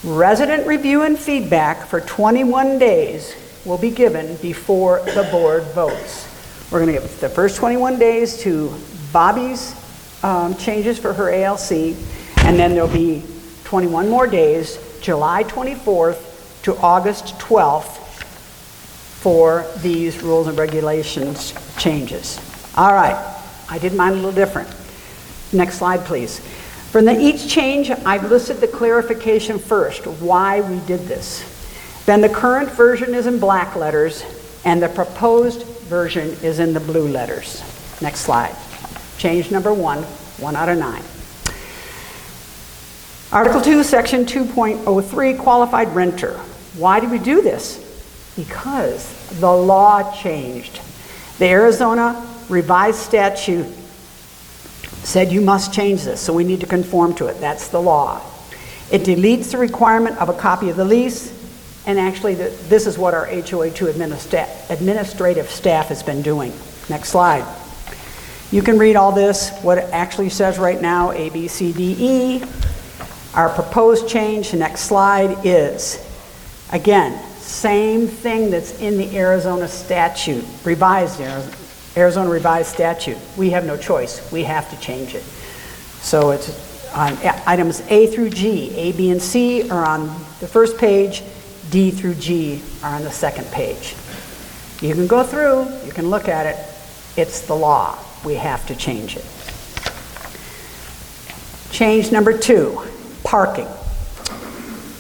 Resident review and feedback for 21 days will be given before the board votes. We're going to give the first 21 days to Bobby's changes for her ALC, and then there'll be 21 more days, July 24th to August 12th, for these rules and regulations changes. All right, I did mine a little different. Next slide, please. For each change, I've listed the clarification first, why we did this. Then the current version is in black letters, and the proposed version is in the blue letters. Next slide. Change number 1, 1 out of 9. Article 2, Section 2.03, qualified renter. Why did we do this? Because the law changed. The Arizona revised statute said you must change this, so we need to conform to it. That's the law. It deletes the requirement of a copy of the lease, and actually this is what our HOA2 administrative staff has been doing. Next slide. You can read all this, what it actually says right now, A, B, C, D, E. Our proposed change, the next slide, is, again, same thing that's in the Arizona statute, Arizona revised statute. We have no choice. We have to change it. So it's on items A through G. A, B, and C are on the first page. D through G are on the second page. You can go through, you can look at it. It's the law. We have to change it. Change number 2, parking.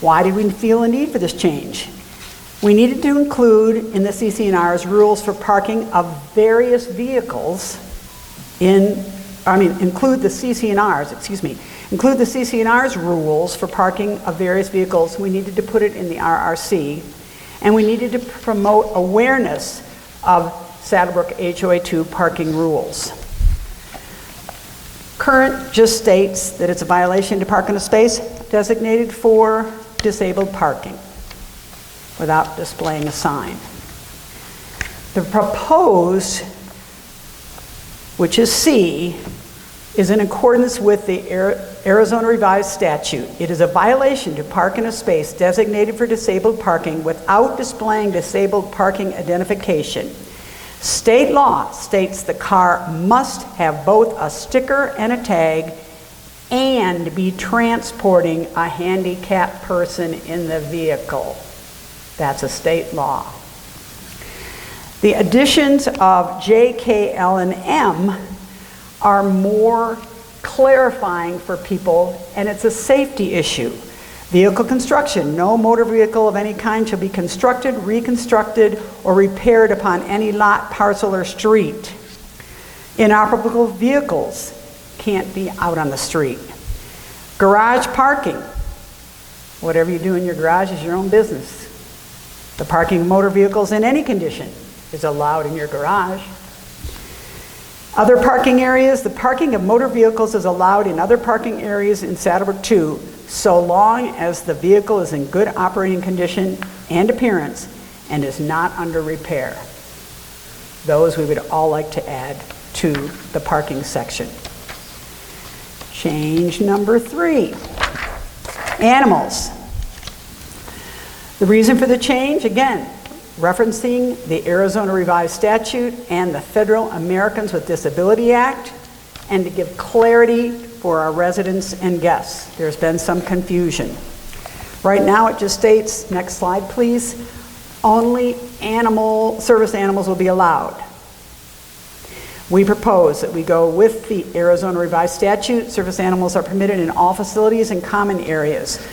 Why did we feel a need for this change? We needed to include in the CC&Rs rules for parking of various vehicles include the CC&Rs rules for parking of various vehicles. We needed to put it in the RRC, and we needed to promote awareness of Saddlebrook HOA2 parking rules. Current just states that it's a violation to park in a space designated for disabled parking without displaying a sign. The proposed, which is C, is in accordance with the Arizona Revised Statute. It is a violation to park in a space designated for disabled parking without displaying disabled parking identification. State law states the car must have both a sticker and a tag and be transporting a handicapped person in the vehicle. That's a state law. The additions of J, K, L, and M are more clarifying for people, and it's a safety issue. Vehicle construction. No motor vehicle of any kind shall be constructed, reconstructed, or repaired upon any lot, parcel, or street. Inoperable vehicles can't be out on the street. Garage parking. Whatever you do in your garage is your own business. The parking of motor vehicles in any condition is allowed in your garage. Other parking areas. The parking of motor vehicles is allowed in other parking areas in Saddlebrook 2, so long as the vehicle is in good operating condition and appearance and is not under repair. Those we would all like to add to the parking section. Change number 3. Animals. The reason for the change, again, referencing the Arizona Revised Statute and the Federal Americans with Disability Act, and to give clarity for our residents and guests. There's been some confusion. Right now it just states, next slide please, only service animals will be allowed. We propose that we go with the Arizona Revised Statute. Service animals are permitted in all facilities and common areas.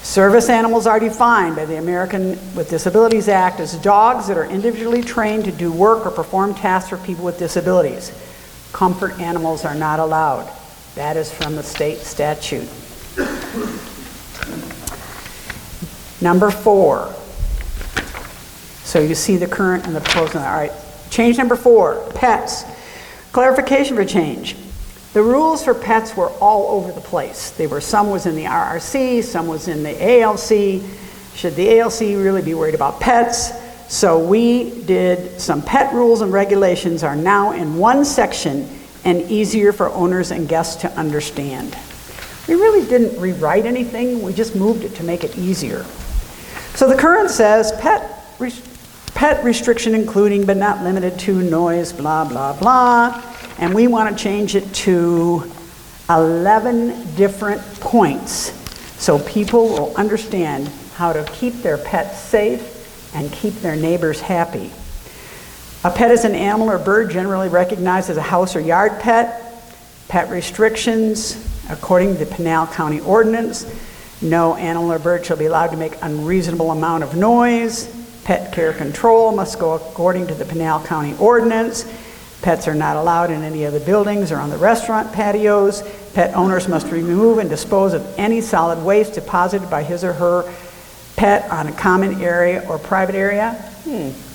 Service animals are defined by the American with Disabilities Act as dogs that are individually trained to do work or perform tasks for people with disabilities. Comfort animals are not allowed. That is from the state statute. Number 4. So you see the current and the proposed. All right. Change number 4, pets. Clarification for change. The rules for pets were all over the place. Some was in the RRC, some was in the ALC. Should the ALC really be worried about pets? So we did some pet rules and regulations are now in one section and easier for owners and guests to understand. We really didn't rewrite anything, we just moved it to make it easier. So the current says pet restriction including but not limited to noise, blah, blah, blah. And we want to change it to 11 different points so people will understand how to keep their pets safe and keep their neighbors happy. A pet is an animal or bird generally recognized as a house or yard pet. Pet restrictions, according to the Pinal County Ordinance, no animal or bird shall be allowed to make unreasonable amount of noise. Pet care control must go according to the Pinal County Ordinance. Pets are not allowed in any of the buildings or on the restaurant patios. Pet owners must remove and dispose of any solid waste deposited by his or her pet on a common area or private area.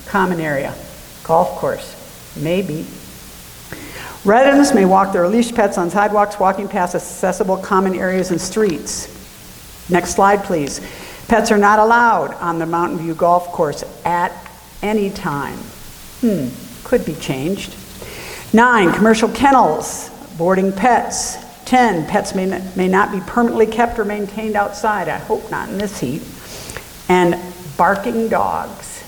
Common area. Golf course. Maybe. Residents may walk their leashed pets on sidewalks, walking past accessible common areas and streets. Next slide, please. Pets are not allowed on the Mountain View Golf Course at any time. Could be changed. 9, commercial kennels, boarding pets. 10, pets may not be permanently kept or maintained outside. I hope not in this heat. And barking dogs.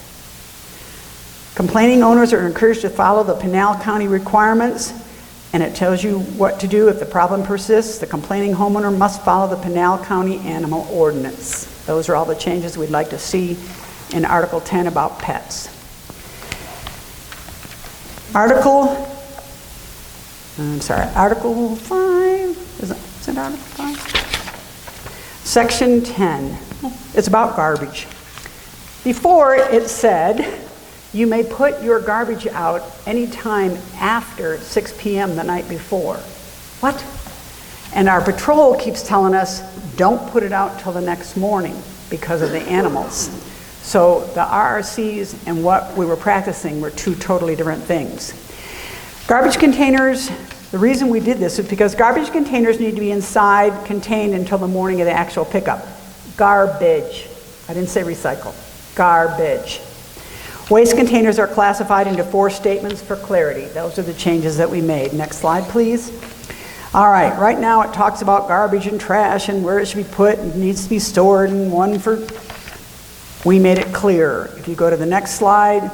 Complaining owners are encouraged to follow the Pinal County requirements, and it tells you what to do if the problem persists. The complaining homeowner must follow the Pinal County Animal Ordinance. Those are all the changes we'd like to see in Article 10 about pets. Article 5, is it Article 5? Section 10, it's about garbage. Before it said, you may put your garbage out anytime after 6 p.m. the night before. What? And our patrol keeps telling us, don't put it out till the next morning because of the animals. So the RRCs and what we were practicing were two totally different things. Garbage containers, the reason we did this is because garbage containers need to be inside, contained until the morning of the actual pickup. Garbage. I didn't say recycle. Garbage. Waste containers are classified into 4 statements for clarity. Those are the changes that we made. Next slide, please. All right now it talks about garbage and trash and where it should be put and needs to be stored, and one for, we made it clear. If you go to the next slide,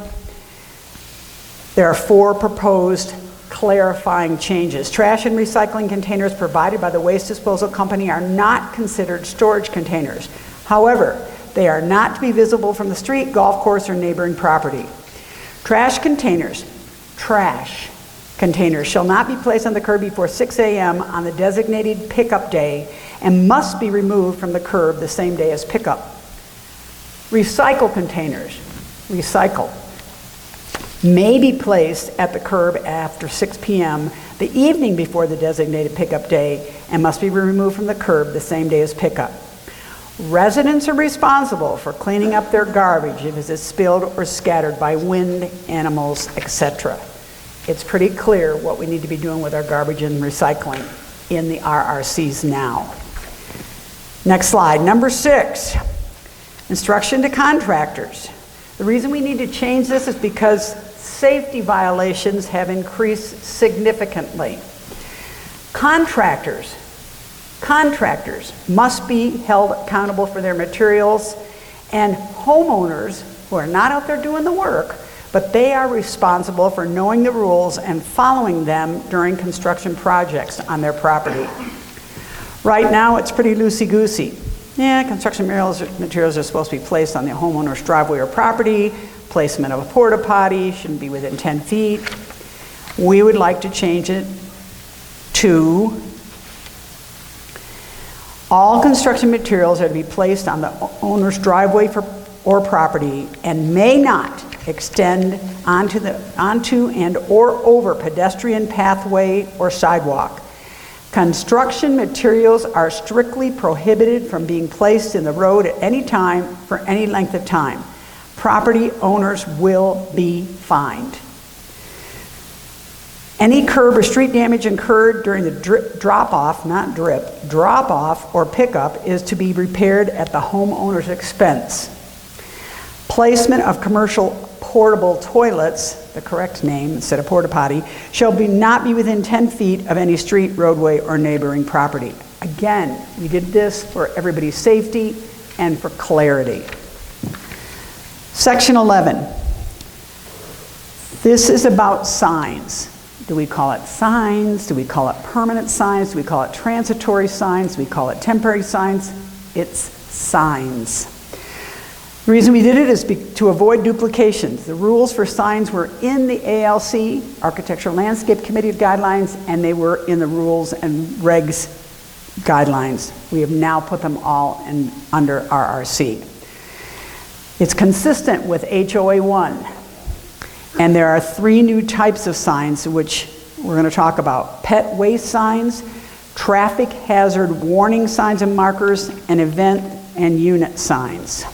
there are 4 proposed clarifying changes. Trash and recycling containers provided by the waste disposal company are not considered storage containers. However, they are not to be visible from the street, golf course, or neighboring property. Trash containers shall not be placed on the curb before 6 a.m. on the designated pickup day and must be removed from the curb the same day as pickup. Recycle containers, may be placed at the curb after 6 p.m. the evening before the designated pickup day and must be removed from the curb the same day as pickup. Residents are responsible for cleaning up their garbage if it is spilled or scattered by wind, animals, etc. It's pretty clear what we need to be doing with our garbage and recycling in the RRCs now. Next slide, number 6, instruction to contractors. The reason we need to change this is because safety violations have increased significantly. Contractors must be held accountable for their materials, and homeowners who are not out there doing the work, but they are responsible for knowing the rules and following them during construction projects on their property. Right now, it's pretty loosey-goosey. Construction materials are supposed to be placed on the homeowner's driveway or property. Placement of a porta potty shouldn't be within 10 feet. We would like to change it to all construction materials are to be placed on the owner's driveway or property and may not extend onto and or over pedestrian pathway or sidewalk. Construction materials are strictly prohibited from being placed in the road at any time for any length of time. Property owners will be fined. Any curb or street damage incurred during the drop-off or pickup is to be repaired at the homeowner's expense. Placement of commercial portable toilets, the correct name instead of porta potty, shall not be within 10 feet of any street, roadway, or neighboring property. Again, we did this for everybody's safety and for clarity. Section 11. This is about signs. Do we call it signs? Do we call it permanent signs? Do we call it transitory signs? Do we call it temporary signs? It's signs. The reason we did it is to avoid duplications. The rules for signs were in the ALC, Architectural Landscape Committee guidelines, and they were in the rules and regs guidelines. We have now put them all under RRC. It's consistent with HOA 1. And there are 3 new types of signs which we're going to talk about. Pet waste signs, traffic hazard warning signs and markers, and event and unit signs.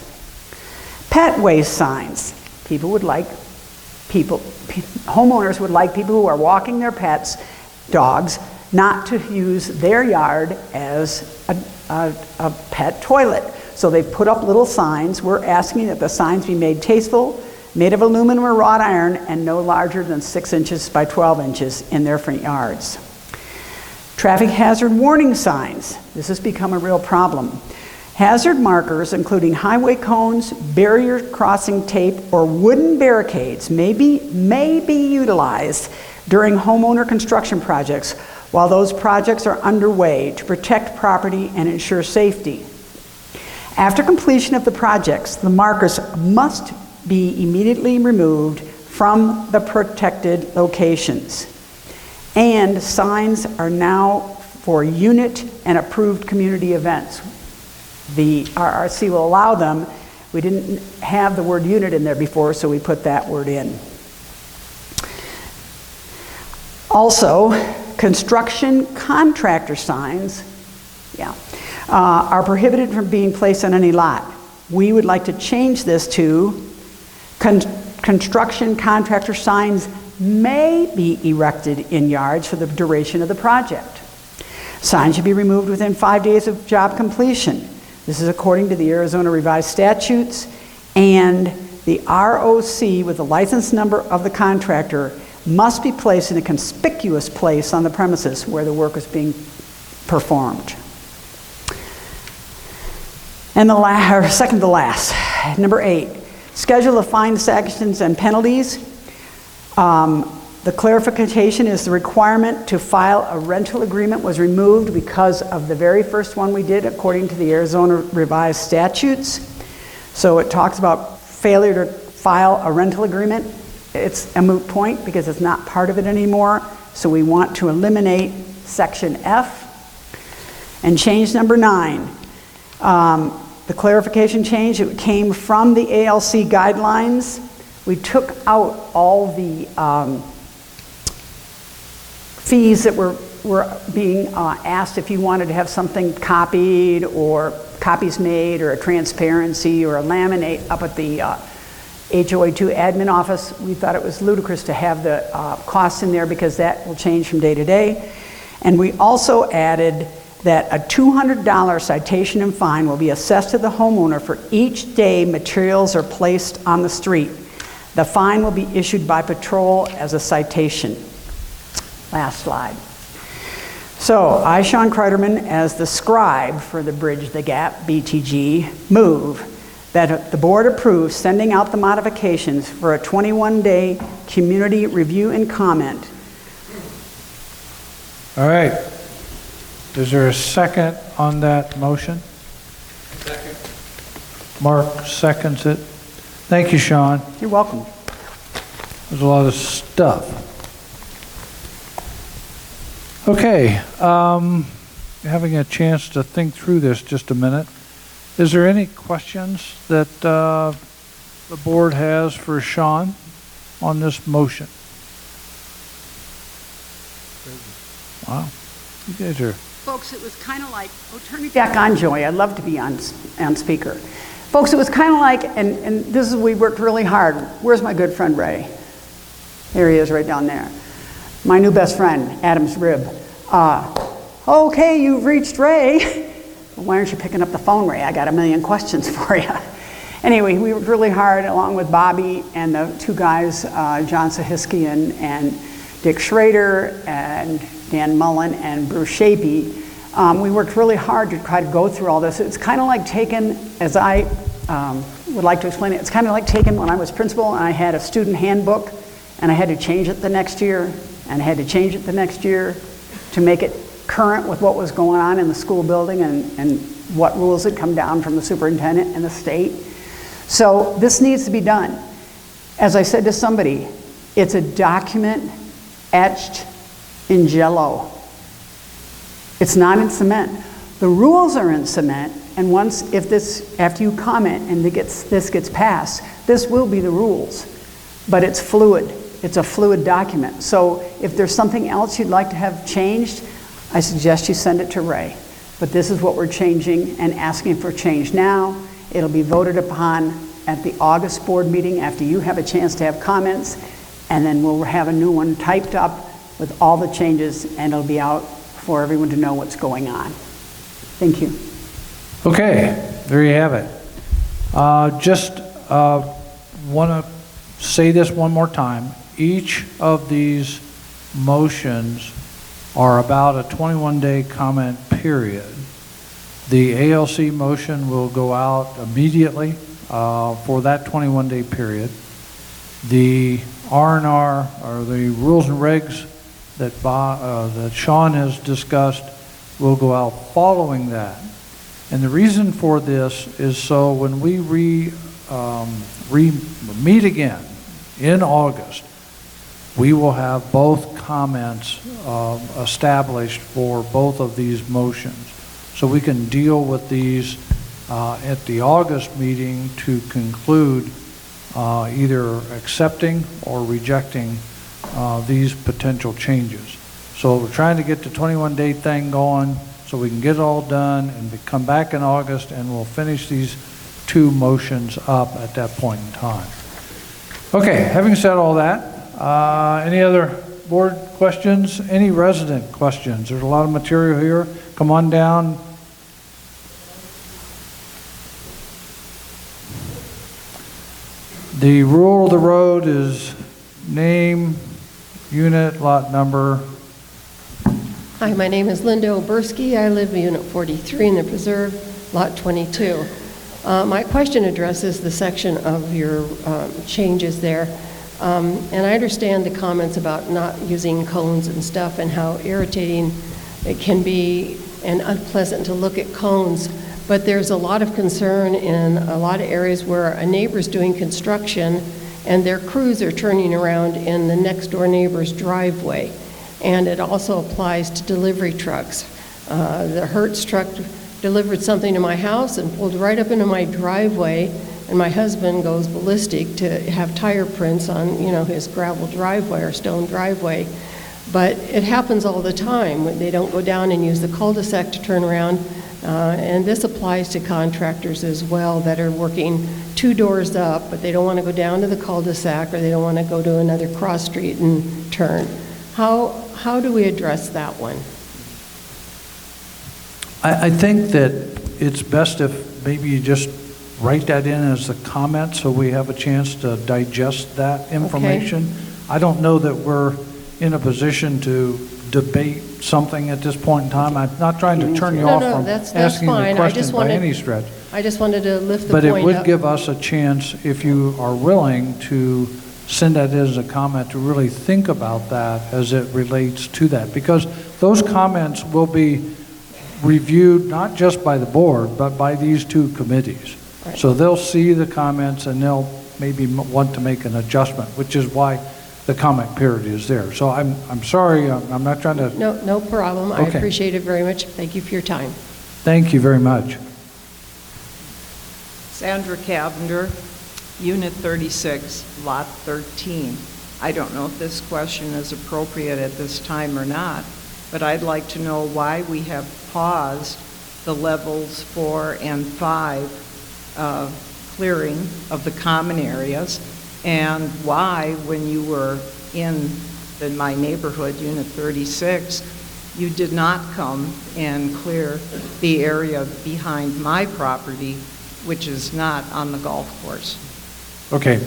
Pet waste signs. Homeowners would like people who are walking their pets, dogs, not to use their yard as a pet toilet. So they've put up little signs. We're asking that the signs be made tasteful, made of aluminum or wrought iron, and no larger than 6 inches by 12 inches in their front yards. Traffic hazard warning signs. This has become a real problem. Hazard markers, including highway cones, barrier crossing tape, or wooden barricades may be utilized during homeowner construction projects while those projects are underway to protect property and ensure safety. After completion of the projects, the markers must be immediately removed from the protected locations. And signs are now for unit and approved community events. The RRC will allow them. We didn't have the word unit in there before, so we put that word in. Also, construction contractor signs are prohibited from being placed on any lot. We would like to change this to construction contractor signs may be erected in yards for the duration of the project. Signs should be removed within 5 days of job completion. This is according to the Arizona Revised Statutes, and the ROC with the license number of the contractor must be placed in a conspicuous place on the premises where the work is being performed. And second to last, number 8, schedule of fines, sanctions, and penalties. The clarification is the requirement to file a rental agreement was removed because of the very first one we did according to the Arizona revised statutes. So it talks about failure to file a rental agreement. It's a moot point because it's not part of it anymore. So we want to eliminate section F. And change number 9. The clarification change, it came from the ALC guidelines. We took out all the fees that were being asked if you wanted to have something copied or copies made or a transparency or a laminate up at the HOA2 admin office. We thought it was ludicrous to have the costs in there because that will change from day to day. And we also added that a $200 citation and fine will be assessed to the homeowner for each day materials are placed on the street. The fine will be issued by patrol as a citation. Last slide. So, I, Sean Kreiderman, as the scribe for the Bridge the Gap BTG, move that the board approves sending out the modifications for a 21-day community review and comment. All right. Is there a second on that motion? Second. Mark seconds it. Thank you, Sean. You're welcome. There's a lot of stuff. Okay, having a chance to think through this just a minute. Is there any questions that the board has for Sean on this motion? Wow, you guys are... Folks, it was kind of like, turn me back on, Joey. I'd love to be on speaker. Folks, it was kind of like, and this is, we worked really hard. Where's my good friend Ray? There he is right down there. My new best friend, Adam's Rib. Okay, you've reached Ray. Why aren't you picking up the phone, Ray? I got a million questions for you. Anyway, we worked really hard along with Bobby and the two guys, John Sahiskian and Dick Schrader and Dan Mullen and Bruce Shapey. We worked really hard to try to go through all this. It's kind of like taking, as I would like to explain it, it's kind of like taking when I was principal and I had a student handbook and I had to change it the next year and I had to change it the next year to make it current with what was going on in the school building and what rules had come down from the superintendent and the state. So this needs to be done. As I said to somebody, it's a document etched in Jell-O. It's not in cement. The rules are in cement, and after you comment and this gets passed, this will be the rules. But it's fluid. It's a fluid document. So if there's something else you'd like to have changed, I suggest you send it to Ray. But this is what we're changing and asking for change now. It'll be voted upon at the August board meeting after you have a chance to have comments, and then we'll have a new one typed up with all the changes, and it'll be out for everyone to know what's going on. Thank you. Okay, there you have it. Just want to say this one more time. Each of these motions are about a 21-day comment period. The ALC motion will go out immediately for that 21-day period. The R&R, or the rules and regs that Sean has discussed, will go out following that. And the reason for this is so when we meet again in August, we will have both comments established for both of these motions. So we can deal with these at the August meeting to conclude either accepting or rejecting these potential changes. So we're trying to get the 21-day thing going so we can get it all done and come back in August, and we'll finish these two motions up at that point in time. Okay, having said all that, any other board questions? Any resident questions? There's a lot of material here. Come on down. The rule of the road is name, unit, lot number. Hi, my name is Linda Oberski. I live in Unit 43 in the Preserve, Lot 22. My question addresses the section of your changes there. And I understand the comments about not using cones and stuff and how irritating it can be and unpleasant to look at cones. But there's a lot of concern in a lot of areas where a neighbor's doing construction and their crews are turning around in the next door neighbor's driveway. And it also applies to delivery trucks. The Hertz truck delivered something to my house and pulled right up into my driveway, and my husband goes ballistic to have tire prints on, his gravel driveway or stone driveway. But it happens all the time. They don't go down and use the cul-de-sac to turn around. And this applies to contractors as well that are working 2 doors up, but they don't want to go down to the cul-de-sac or they don't want to go to another cross street and turn. How do we address that one? I think that it's best if maybe you just write that in as a comment so we have a chance to digest that information. Okay. I don't know that we're in a position to debate something at this point in time. I'm not trying to turn you off from asking the question by any stretch. I just wanted to lift the point up. But it would give us a chance, if you are willing, to send that as a comment, to really think about that as it relates to that. Because those comments will be reviewed not just by the board, but by these 2 committees. Right. So they'll see the comments and they'll maybe want to make an adjustment, which is why the comment period is there. So I'm sorry, I'm not trying to... No problem. Okay. I appreciate it very much. Thank you for your time. Thank you very much. Sandra Cavender, Unit 36, Lot 13. I don't know if this question is appropriate at this time or not, but I'd like to know why we have paused the levels 4 and 5 clearing of the common areas, and why, when you were in my neighborhood, Unit 36, you did not come and clear the area behind my property, which is not on the golf course. Okay.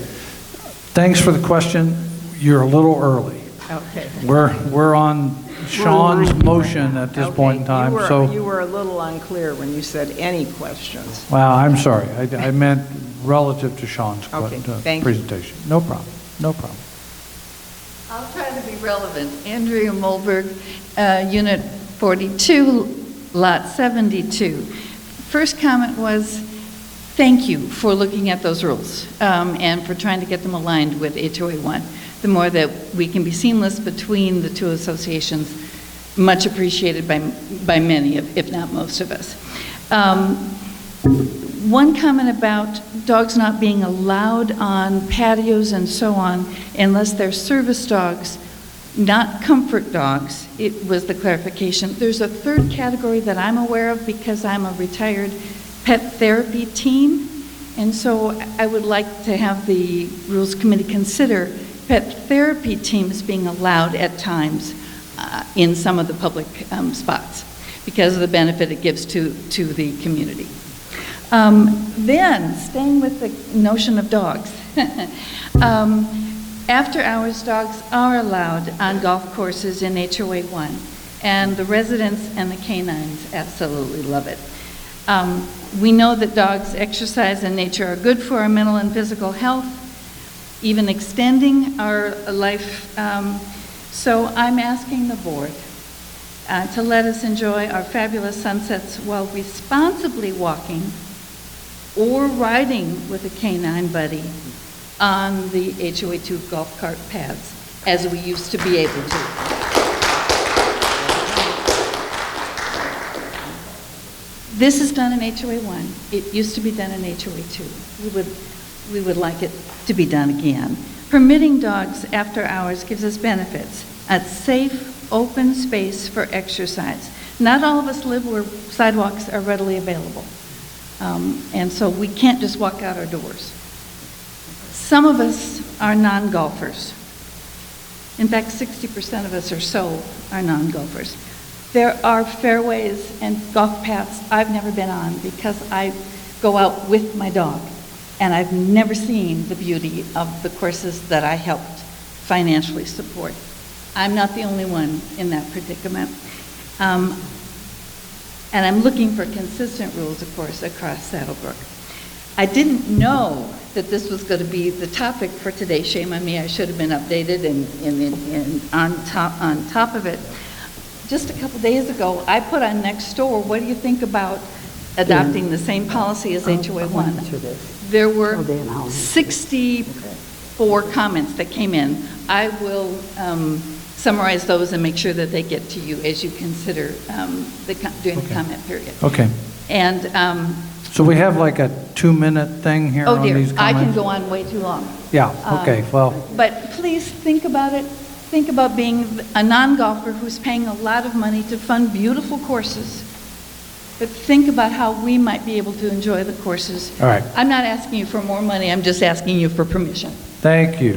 Thanks for the question. You're a little early. Okay. We're on Sean's motion at this point in time. You were a little unclear when you said any questions. Well, I'm sorry. I meant relative to Sean's presentation. No problem. No problem. I'll try to be relevant. Andrea Mulberg, Unit 42, Lot 72. First comment was, thank you for looking at those rules and for trying to get them aligned with HOA 1. The more that we can be seamless between the 2 associations, much appreciated by many, if not most of us. One comment about dogs not being allowed on patios and so on unless they're service dogs, not comfort dogs. It was the clarification. There's a 3rd category that I'm aware of because I'm a retired pet therapy team, and so I would like to have the Rules Committee consider pet therapy teams being allowed at times in some of the public spots because of the benefit it gives to the community. Then, staying with the notion of dogs, after-hours dogs are allowed on golf courses in HOA 1, and the residents and the canines absolutely love it. We know that dogs exercise and nature are good for our mental and physical health, even extending our life. So I'm asking the board to let us enjoy our fabulous sunsets while responsibly walking or riding with a canine buddy on the HOA 2 golf cart paths, as we used to be able to. This is done in HOA 1. It used to be done in HOA 2. We would like it to be done again. Permitting dogs after hours gives us benefits. A safe, open space for exercise. Not all of us live where sidewalks are readily available. And so we can't just walk out our doors. Some of us are non-golfers. In fact, 60% of us or so are non-golfers. There are fairways and golf paths I've never been on because I go out with my dog, and I've never seen the beauty of the courses that I helped financially support. I'm not the only one in that predicament. And I'm looking for consistent rules, of course, across Saddlebrook. I didn't know that this was going to be the topic for today. Shame on me, I should have been updated and on top of it. Just a couple days ago, I put on Nextdoor, what do you think about adopting the same policy as HOA 1? There were 64 comments that came in. I will summarize those and make sure that they get to you as you consider during the comment period. Okay. And So we have like a 2-minute thing here oh on dear, these I comments? can go on way too long. Yeah, okay, well, But please think about it. Think about being a non-golfer who's paying a lot of money to fund beautiful courses. But think about how we might be able to enjoy the courses. all right. I'm not asking you for more money, I'm just asking you for permission. Thank you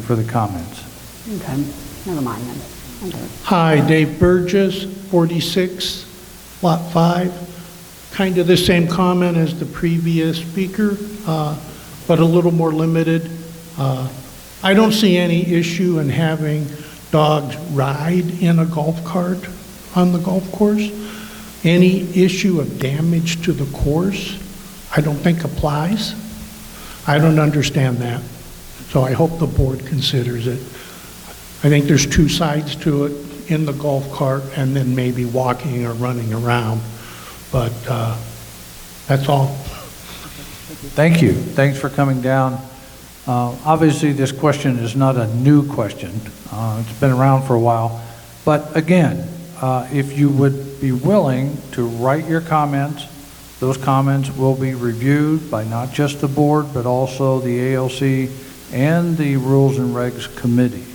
for the comments. Okay, never mind then. Okay. Hi, Dave Burgess, 46, Lot 5. Kind of the same comment as the previous speaker, but a little more limited. I don't see any issue in having dogs ride in a golf cart on the golf course. Any issue of damage to the course, I don't think applies. I don't understand that. So I hope the board considers it. I think there's two sides to it, in the golf cart and then maybe walking or running around. But that's all. Thank you. Thanks for coming down. Obviously, this question is not a new question. It's been around for a while. But again, if you would be willing to write your comments, those comments will be reviewed by not just the board, but also the ALC and the Rules and Regs Committee.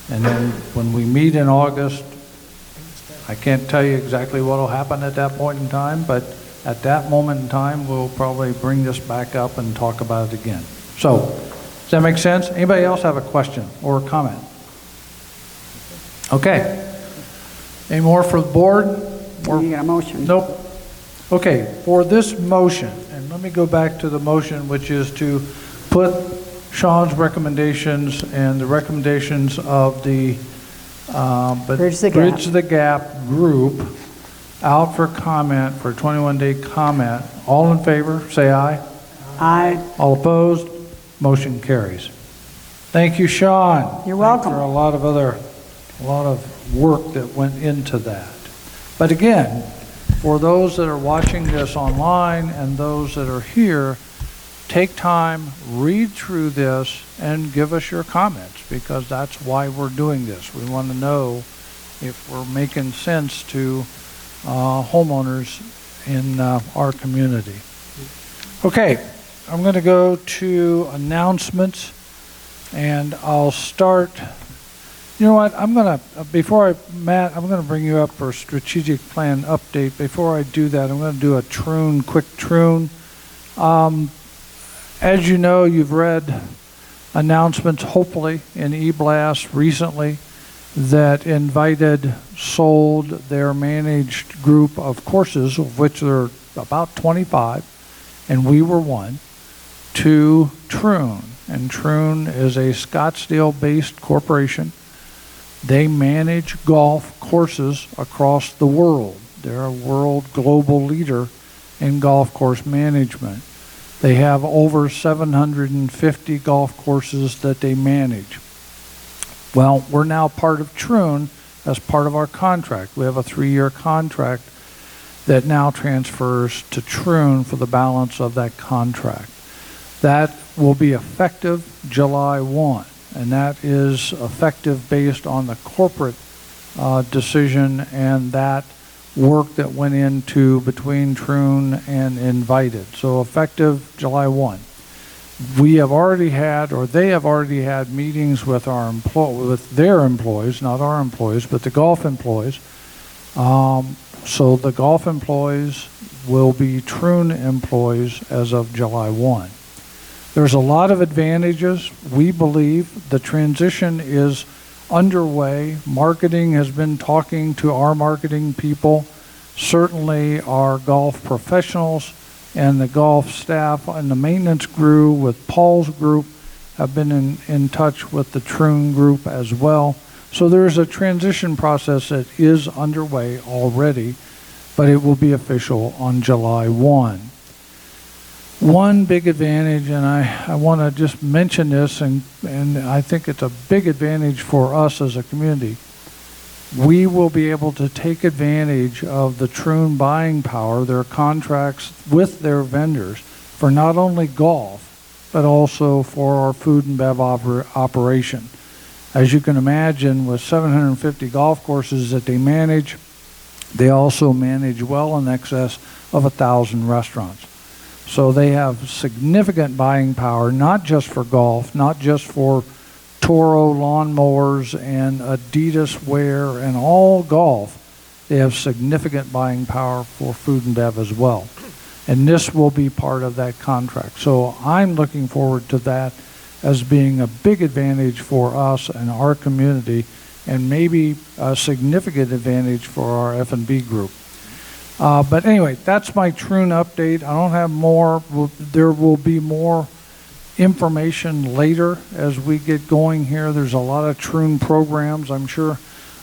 And then when we meet in August, I can't tell you exactly what will happen at that point in time, but at that moment in time, we'll probably bring this back up and talk about it again. So, does that make sense? Anybody else have a question or a comment? Okay. Any more for the board? You got a motion? Nope. Okay, for this motion, and let me go back to the motion, which is to put Sean's recommendations and the recommendations of the Bridge the Gap group out for comment, for a 21-day comment. All in favor, say aye. Aye. All opposed, motion carries. Thank you, Sean. You're welcome. For a lot of work that went into that. But again, for those that are watching this online and those that are here, take time, read through this, and give us your comments, because that's why we're doing this. We want to know if we're making sense to homeowners in our community. Okay, I'm going to go to announcements, and I'll start. You know what? I'm going to, Matt, I'm going to bring you up for a strategic plan update. Before I do that, I'm going to do a quick troon. As you know, you've read announcements, hopefully, in eBlast recently that Invited sold their managed group of courses, of which there are about 25, and we were one, to Troon. And Troon is a Scottsdale-based corporation. They manage golf courses across the world. They're a world global leader in golf course management. They have over 750 golf courses that they manage. Well, we're now part of Troon as part of our contract. We have a 3-year contract that now transfers to Troon for the balance of that contract. That will be effective July 1, and that is effective based on the corporate decision and that work that went into between Troon and Invited. So effective July 1. We have already had, or they have already had, meetings with their employees, not our employees, but the golf employees. So the golf employees will be Troon employees as of July 1. There's a lot of advantages. We believe the transition is underway. Marketing has been talking to our marketing people. Certainly our golf professionals and the golf staff and the maintenance crew with Paul's group have been in touch with the Troon group as well. So there's a transition process that is underway already, but it will be official on July 1. One big advantage, and I want to just mention this, and I think it's a big advantage for us as a community. We will be able to take advantage of the Troon buying power, their contracts with their vendors, for not only golf, but also for our food and bev operation. As you can imagine, with 750 golf courses that they manage, they also manage well in excess of 1,000 restaurants. So they have significant buying power, not just for golf, not just for Toro lawnmowers and Adidas wear and all golf. They have significant buying power for food and bev as well. And this will be part of that contract. So I'm looking forward to that as being a big advantage for us and our community, and maybe a significant advantage for our F&B group. But anyway, that's my Troon update. I don't have more. There will be more information later as we get going here. There's a lot of Troon programs I'm sure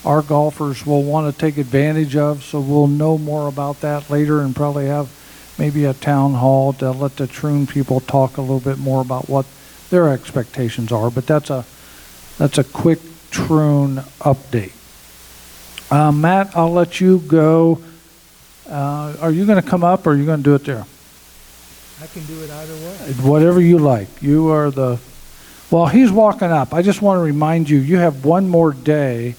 our golfers will want to take advantage of, so we'll know more about that later and probably have maybe a town hall to let the Troon people talk a little bit more about what their expectations are. But that's a quick Troon update. Matt, I'll let you go. Are you going to come up or are you going to do it there? I can do it either way. Whatever you like. You are the... Well, he's walking up. I just want to remind you, you have one more day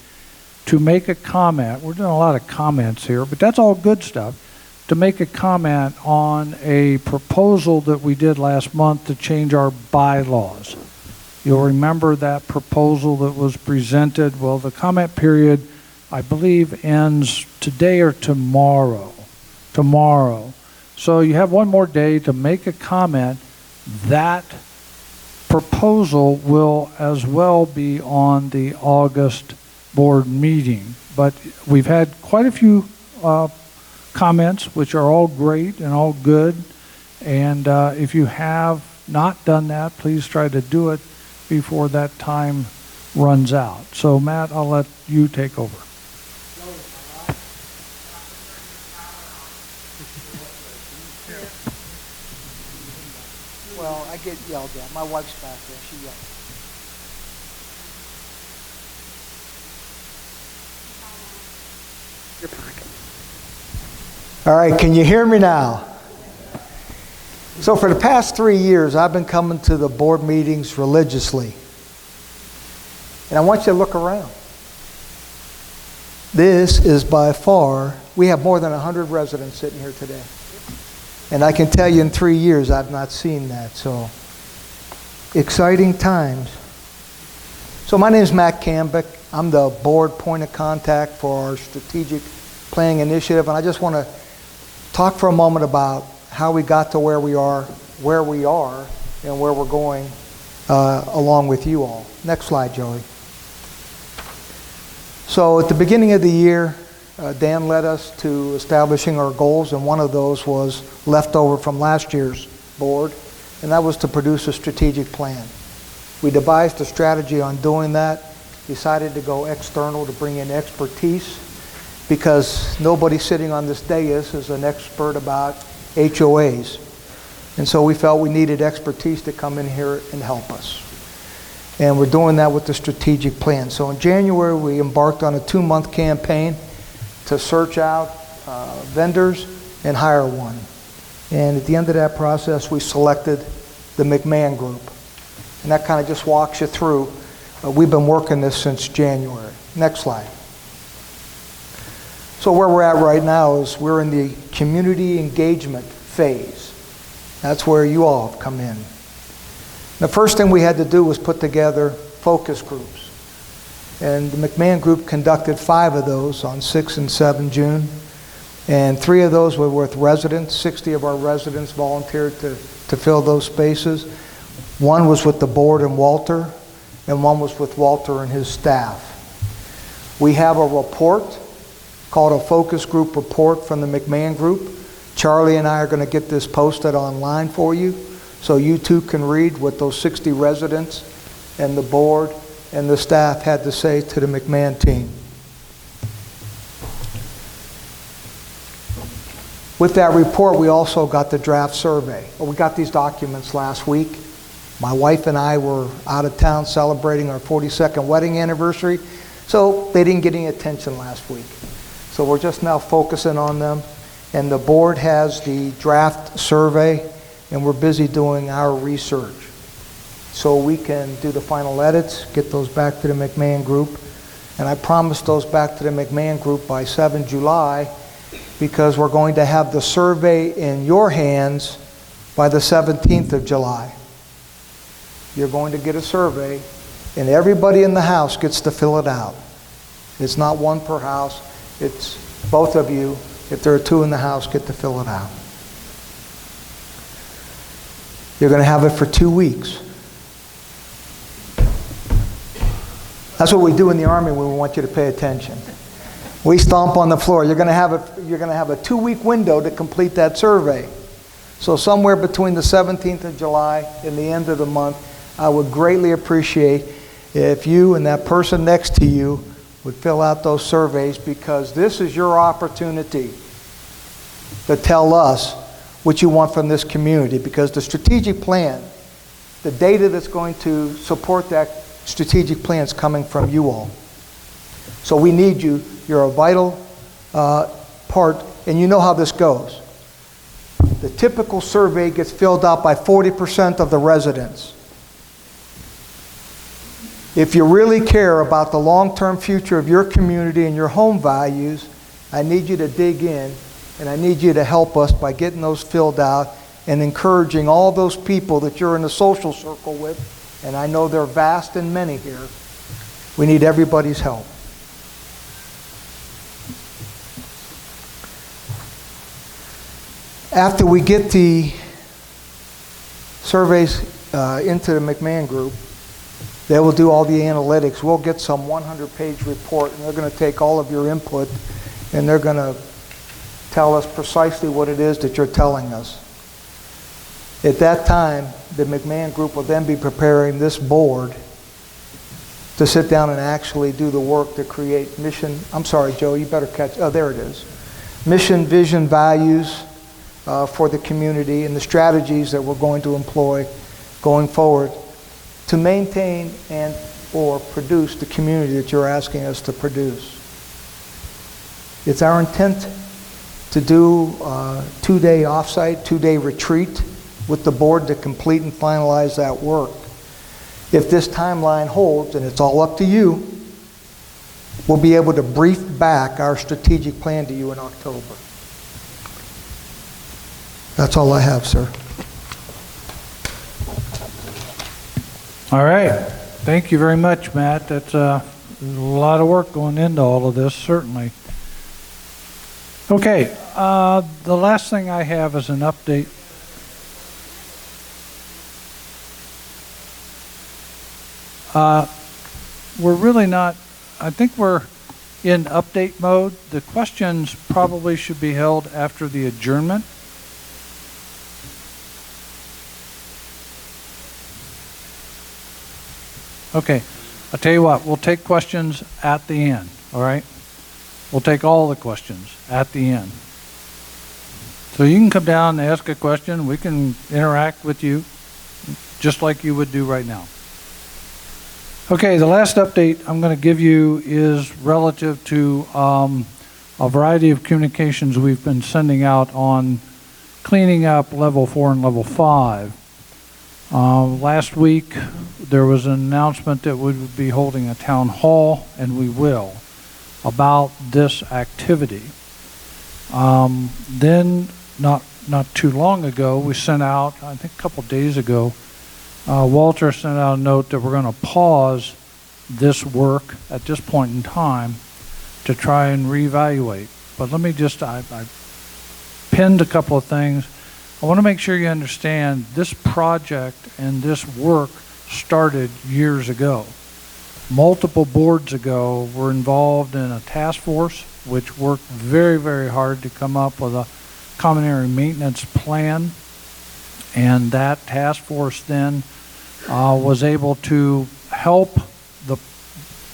to make a comment. We're doing a lot of comments here, but that's all good stuff. To make a comment on a proposal that we did last month to change our bylaws. You'll remember that proposal that was presented. Well, the comment period, I believe, ends today or tomorrow. Tomorrow. So you have one more day to make a comment. That proposal will as well be on the August board meeting. But we've had quite a few comments, which are all great and all good. And if you have not done that, please try to do it before that time runs out. So Matt, I'll let you take over. Well, I get yelled at. My wife's back there. She yells. Your pocket. All right, can you hear me now? So for the past 3 years, I've been coming to the board meetings religiously. And I want you to look around. This is by far, we have more than 100 residents sitting here today. And I can tell you in 3 years, I've not seen that. So, exciting times. So my name is Matt Cambick. I'm the board point of contact for our strategic planning initiative. And I just want to talk for a moment about how we got to where we are, and where we're going along with you all. Next slide, Joey. So at the beginning of the year, Dan led us to establishing our goals, and one of those was left over from last year's board, and that was to produce a strategic plan. We devised a strategy on doing that, decided to go external to bring in expertise, because nobody sitting on this dais is an expert about HOAs. And so we felt we needed expertise to come in here and help us. And we're doing that with the strategic plan. So in January, we embarked on a 2-month campaign to search out vendors and hire one. And at the end of that process, we selected the McMahon Group. And that kind of just walks you through. We've been working this since January. Next slide. So where we're at right now is we're in the community engagement phase. That's where you all have come in. The first thing we had to do was put together focus groups. And the McMahon Group conducted 5 of those on 6 and 7 June. And 3 of those were with residents. 60 of our residents volunteered to fill those spaces. 1 was with the board and Walter, and 1 was with Walter and his staff. We have a report called a focus group report from the McMahon Group. Charlie and I are going to get this posted online for you, so you too can read what those 60 residents and the board and the staff had to say to the McMahon team. With that report, we also got the draft survey. We got these documents last week. My wife and I were out of town celebrating our 42nd wedding anniversary, so they didn't get any attention last week. So we're just now focusing on them. And the board has the draft survey, and we're busy doing our research. So we can do the final edits, get those back to the McMahon Group. And I promised those back to the McMahon Group by 7 July, because we're going to have the survey in your hands by the 17th of July. You're going to get a survey, and everybody in the house gets to fill it out. It's not one per house, it's both of you. If there are two in the house, get to fill it out. You're going to have it for 2 weeks. That's what we do in the Army when we want you to pay attention. We stomp on the floor. You're going to have a 2-week window to complete that survey. So somewhere between the 17th of July and the end of the month, I would greatly appreciate if you and that person next to you would fill out those surveys, because this is your opportunity to tell us what you want from this community, because the strategic plan, the data that's going to support that strategic plan is coming from you all. So we need you. You're a vital part, and you know how this goes. The typical survey gets filled out by 40% of the residents. If you really care about the long-term future of your community and your home values, I need you to dig in, and I need you to help us by getting those filled out and encouraging all those people that you're in a social circle with, and I know they're vast and many here. We need everybody's help. After we get the surveys into the McMahon Group, they will do all the analytics. We'll get some 100-page report, and they're going to take all of your input, and they're going to tell us precisely what it is that you're telling us. At that time, the McMahon Group will then be preparing this board to sit down and actually do the work to create mission. I'm sorry, Joe, you better catch. Oh, there it is. Mission, vision, values for the community, and the strategies that we're going to employ going forward to maintain and or produce the community that you're asking us to produce. It's our intent to do a 2-day offsite, 2-day retreat with the board to complete and finalize that work. If this timeline holds, and it's all up to you, we'll be able to brief back our strategic plan to you in October. That's all I have, sir. All right. Thank you very much, Matt. That's there's a lot of work going into all of this, certainly. Okay. The last thing I have is an update. We're really not, I think we're in update mode. The questions probably should be held after the adjournment. Okay, I'll tell you what, we'll take questions at the end, all right? We'll take all the questions at the end. So you can come down and ask a question. We can interact with you just like you would do right now. Okay, the last update I'm going to give you is relative to a variety of communications we've been sending out on cleaning up level 4 and level 5. Last week, there was an announcement that we would be holding a town hall, and we will, about this activity. Then, not too long ago, we sent out, I think a couple days ago, Walter sent out a note that we're going to pause this work at this point in time to try and reevaluate. But let me just, I pinned a couple of things. I want to make sure you understand this project and this work started years ago. Multiple boards ago were involved in a task force which worked very, very hard to come up with a common area maintenance plan. And that task force then was able to help the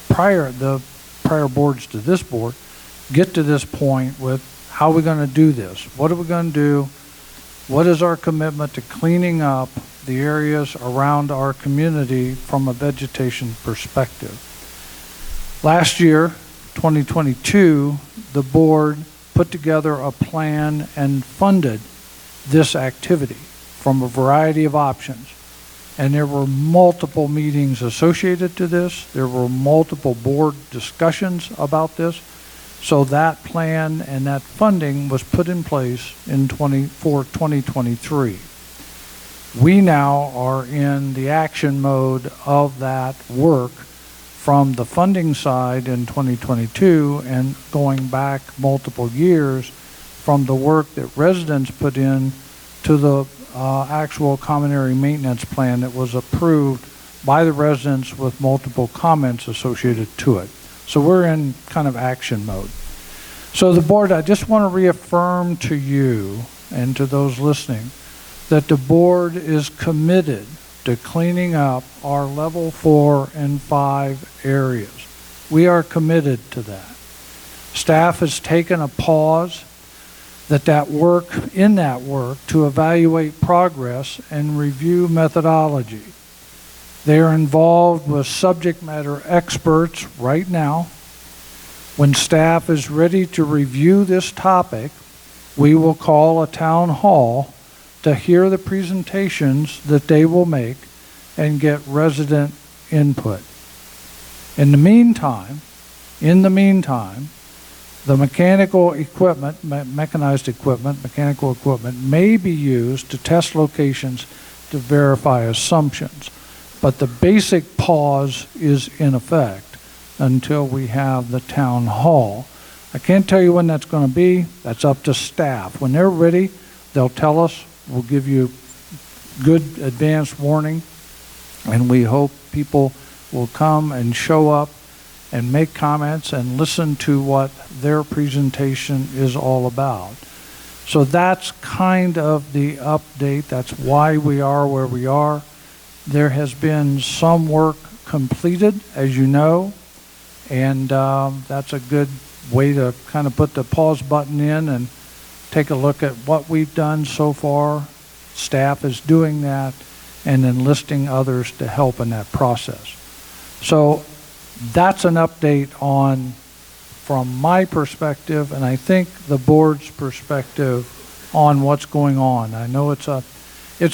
prior boards to this board get to this point with how are we going to do this? What are we going to do? What is our commitment to cleaning up the areas around our community from a vegetation perspective? Last year, 2022, the board put together a plan and funded this activity from a variety of options. And there were multiple meetings associated to this. There were multiple board discussions about this. So that plan and that funding was put in place for 2023. We now are in the action mode of that work from the funding side in 2022 and going back multiple years from the work that residents put in to the actual common area maintenance plan that was approved by the residents with multiple comments associated to it. So we're in kind of action mode. So the board, I just want to reaffirm to you and to those listening that the board is committed to cleaning up our level 4 and 5 areas. We are committed to that. Staff has taken a pause that work to evaluate progress and review methodology. They are involved with subject matter experts right now. When staff is ready to review this topic, we will call a town hall to hear the presentations that they will make and get resident input. In the meantime, the mechanical equipment may be used to test locations to verify assumptions. But the basic pause is in effect until we have the town hall. I can't tell you when that's going to be. That's up to staff. When they're ready, they'll tell us. We'll give you good advance warning. And we hope people will come and show up and make comments and listen to what their presentation is all about. So that's kind of the update. That's why we are where we are. There has been some work completed, as you know, and that's a good way to kind of put the pause button in and take a look at what we've done so far. Staff is doing that and enlisting others to help in that process. So that's an update from my perspective, and I think the board's perspective on what's going on. I know it's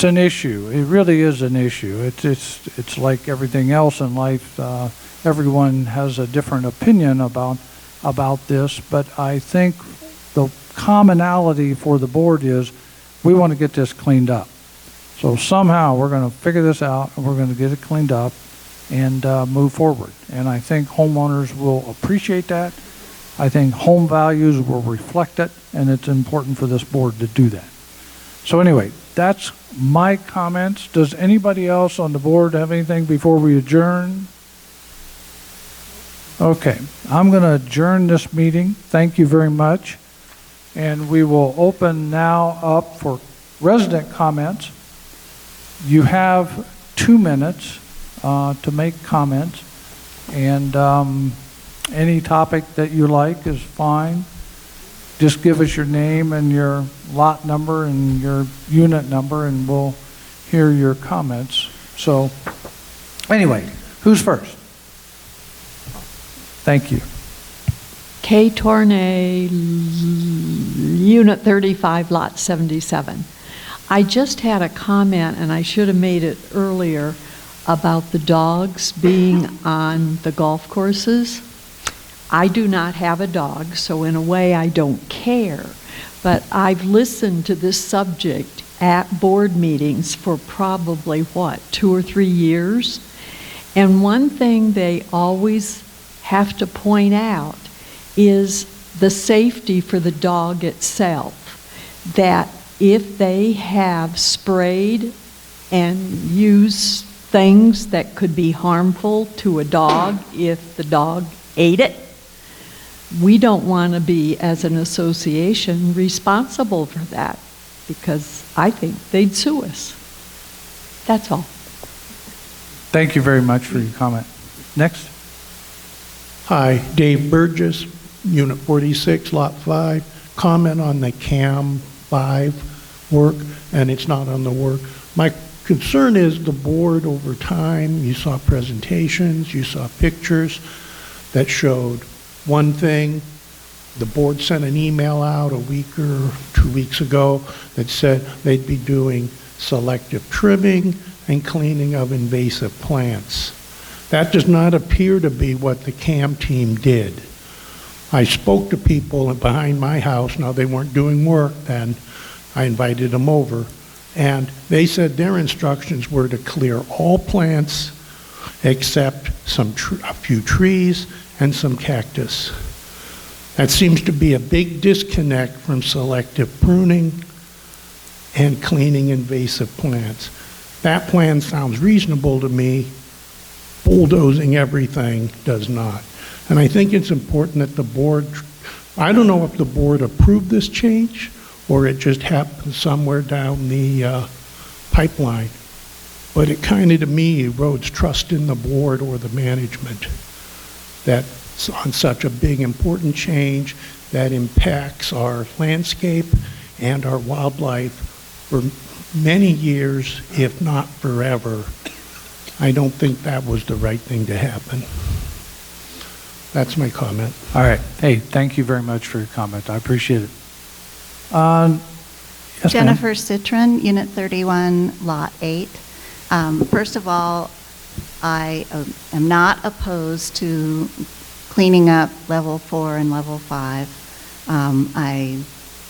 an issue. It really is an issue. It's like everything else in life. Everyone has a different opinion about this, but I think the commonality for the board is we want to get this cleaned up. So somehow we're going to figure this out and we're going to get it cleaned up and move forward. And I think homeowners will appreciate that. I think home values will reflect it, and it's important for this board to do that. So anyway, that's my comments. Does anybody else on the board have anything before we adjourn? Okay, I'm going to adjourn this meeting. Thank you very much. And we will open now up for resident comments. You have 2 minutes to make comments, and any topic that you like is fine. Just give us your name and your lot number and your unit number, and we'll hear your comments. So anyway, who's first? Thank you. Kay Tornay, Unit 35, Lot 77. I just had a comment, and I should have made it earlier, about the dogs being on the golf courses. I do not have a dog, so in a way I don't care. But I've listened to this subject at board meetings for probably, 2 or 3 years? And one thing they always have to point out is the safety for the dog itself. That if they have sprayed and used things that could be harmful to a dog if the dog ate it, we don't want to be, as an association, responsible for that, because I think they'd sue us. That's all. Thank you very much for your comment. Next. Hi, Dave Burgess, Unit 46, Lot 5. Comment on the CAM 5 work, and it's not on the work. My concern is the board over time, you saw presentations, you saw pictures that showed one thing. The board sent an email out a week or 2 weeks ago that said they'd be doing selective trimming and cleaning of invasive plants. That does not appear to be what the CAM team did. I spoke to people behind my house. Now, they weren't doing work then. I invited them over. And they said their instructions were to clear all plants except a few trees and some cactus. That seems to be a big disconnect from selective pruning and cleaning invasive plants. That plan sounds reasonable to me. Bulldozing everything does not. And I think it's important that the board, I don't know if the board approved this change or it just happened somewhere down the pipeline, but it kind of, to me, erodes trust in the board or the management that on such a big, important change that impacts our landscape and our wildlife for many years, if not forever. I don't think that was the right thing to happen. That's my comment. All right. Hey, thank you very much for your comment. I appreciate it. Yes, Jennifer Citron, Unit 31, Lot 8. First of all, I am not opposed to cleaning up Level 4 and Level 5. I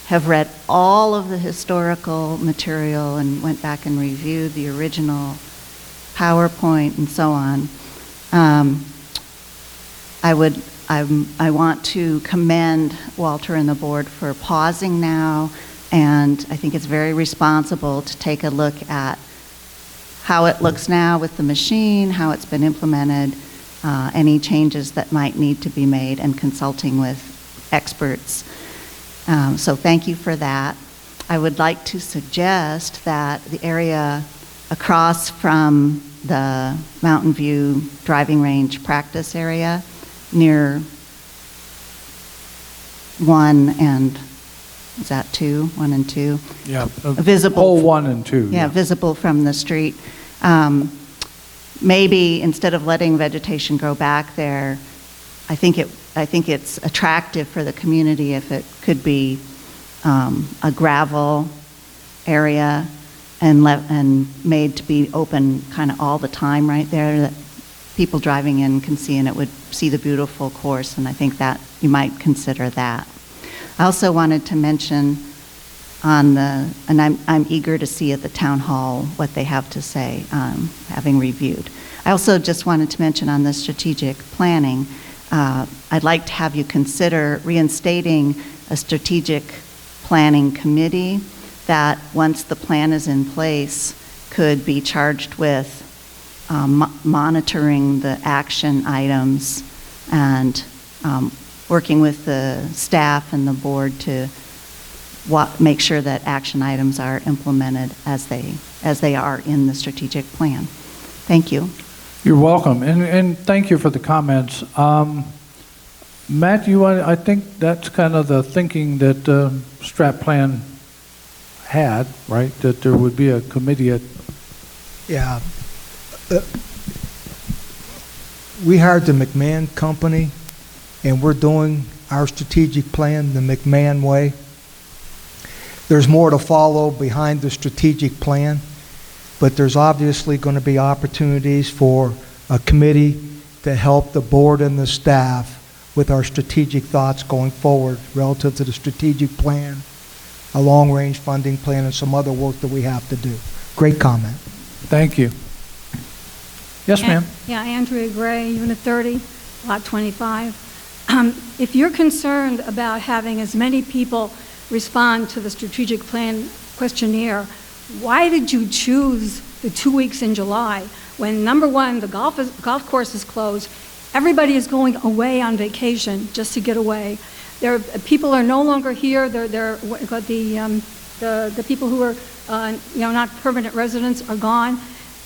have read all of the historical material and went back and reviewed the original PowerPoint and so on. I want to commend Walter and the board for pausing now, and I think it's very responsible to take a look at how it looks now with the machine, how it's been implemented, any changes that might need to be made, and consulting with experts. So thank you for that. I would like to suggest that the area across from the Mountain View driving range practice area near 1 and, is that 2? 1 and 2? Yeah. Visible. Pole 1 and 2. Yeah, visible from the street. Maybe instead of letting vegetation grow back there, I think it's attractive for the community if it could be a gravel area and made to be open kind of all the time right there, that people driving in can see, and it would see the beautiful course, and I think that you might consider that. I also wanted to mention and I'm eager to see at the town hall what they have to say, having reviewed. I also just wanted to mention on the strategic planning, I'd like to have you consider reinstating a strategic planning committee that, once the plan is in place, could be charged with monitoring the action items and working with the staff and the board to make sure that action items are implemented as they are in the strategic plan. Thank you. You're welcome, and thank you for the comments. Matt, I think that's kind of the thinking that Strat Plan had, right? That there would be a committee at... Yeah. We hired the McMahon Company, and we're doing our strategic plan the McMahon way. There's more to follow behind the strategic plan, but there's obviously going to be opportunities for a committee to help the board and the staff with our strategic thoughts going forward relative to the strategic plan, a long-range funding plan, and some other work that we have to do. Great comment. Thank you. Yes, ma'am. Yeah, Andrea Gray, Unit 30, Lot 25. If you're concerned about having as many people respond to the strategic plan questionnaire, why did you choose the 2 weeks in July when, number one, the golf course is closed, everybody is going away on vacation just to get away. People are no longer here. The people who are not permanent residents are gone.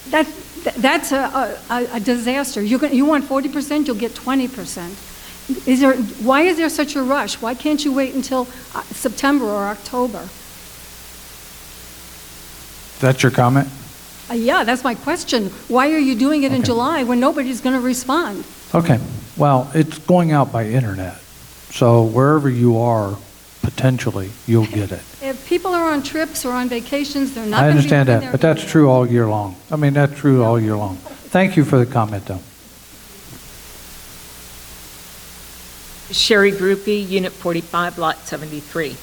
That's a disaster. You want 40%, you'll get 20%. Why is there such a rush? Why can't you wait until September or October? That's your comment? Yeah, that's my question. Why are you doing it in July when nobody's going to respond? Okay. Well, it's going out by internet. So wherever you are, potentially, you'll get it. If people are on trips or on vacations, they're not I going to be understand looking that, their but that's true all year long. I mean, that's true all year long. Thank you for the comment, though. Sherry Groupie, Unit 45, Lot 73.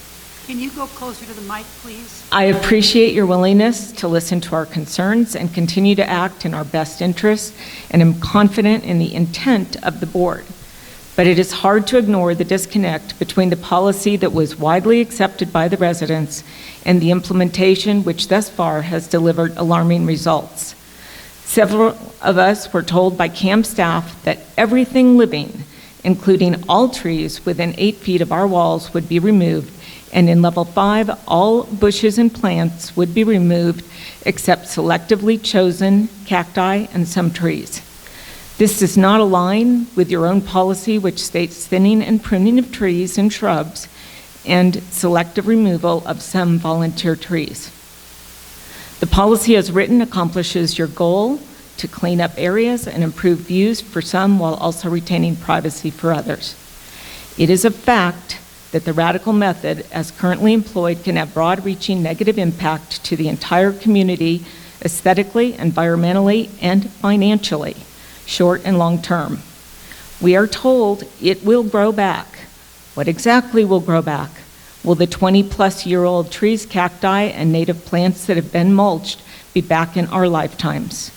Can you go closer to the mic, please? I appreciate your willingness to listen to our concerns and continue to act in our best interests, and am confident in the intent of the board. But it is hard to ignore the disconnect between the policy that was widely accepted by the residents and the implementation which thus far has delivered alarming results. Several of us were told by CAM staff that everything living, including all trees within 8 feet of our walls, would be removed, and in level 5, all bushes and plants would be removed except selectively chosen cacti and some trees. This does not align with your own policy, which states thinning and pruning of trees and shrubs and selective removal of some volunteer trees. The policy as written accomplishes your goal to clean up areas and improve views for some while also retaining privacy for others. It is a fact that the radical method as currently employed can have broad-reaching negative impact to the entire community aesthetically, environmentally, and financially, short and long term. We are told it will grow back. What exactly will grow back? Will the 20-plus-year-old trees, cacti, and native plants that have been mulched be back in our lifetimes?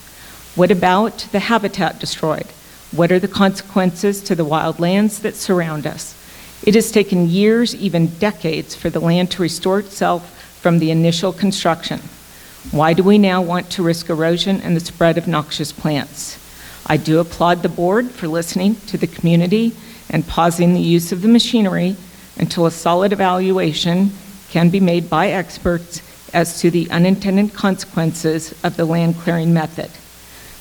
What about the habitat destroyed? What are the consequences to the wild lands that surround us? It has taken years, even decades, for the land to restore itself from the initial construction. Why do we now want to risk erosion and the spread of noxious plants? I do applaud the board for listening to the community and pausing the use of the machinery until a solid evaluation can be made by experts as to the unintended consequences of the land clearing method.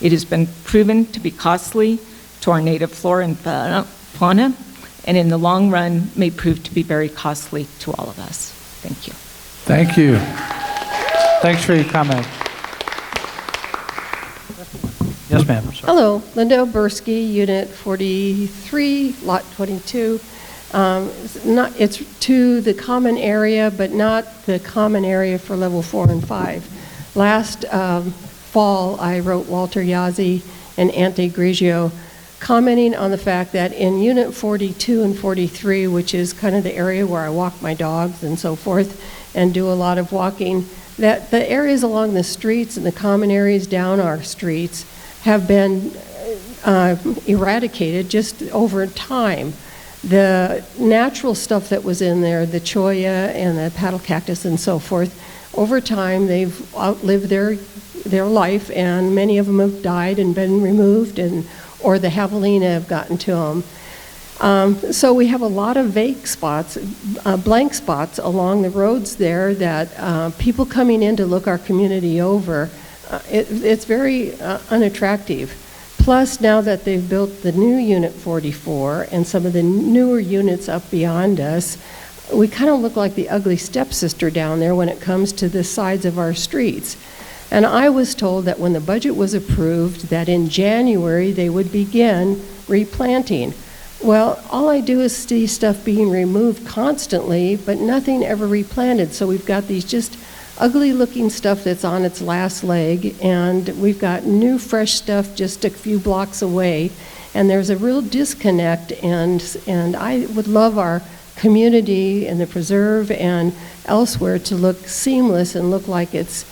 It has been proven to be costly to our native flora and fauna, and in the long run may prove to be very costly to all of us. Thank you. Thank you. Thanks for your comment. Yes, ma'am. Sorry. Hello, Linda Oberski, Unit 43, Lot 22. It's to the common area, but not the common area for level 4 and 5. Last fall, I wrote Walter Yazzie and Ante Grigio commenting on the fact that in Unit 42 and 43, which is kind of the area where I walk my dogs and so forth and do a lot of walking, that the areas along the streets and the common areas down our streets have been eradicated just over time. The natural stuff that was in there, the cholla and the paddle cactus and so forth, over time they've outlived their life, and many of them have died and been removed, or the javelina have gotten to them. So we have a lot of vague spots, blank spots along the roads there that people coming in to look our community over, it's very unattractive. Plus, now that they've built the new Unit 44 and some of the newer units up beyond us, we kind of look like the ugly stepsister down there when it comes to the sides of our streets. And I was told that when the budget was approved, that in January they would begin replanting. Well, all I do is see stuff being removed constantly, but nothing ever replanted. So we've got these just ugly looking stuff that's on its last leg, and we've got new fresh stuff just a few blocks away. And there's a real disconnect, and I would love our community and the preserve and elsewhere to look seamless and look like it's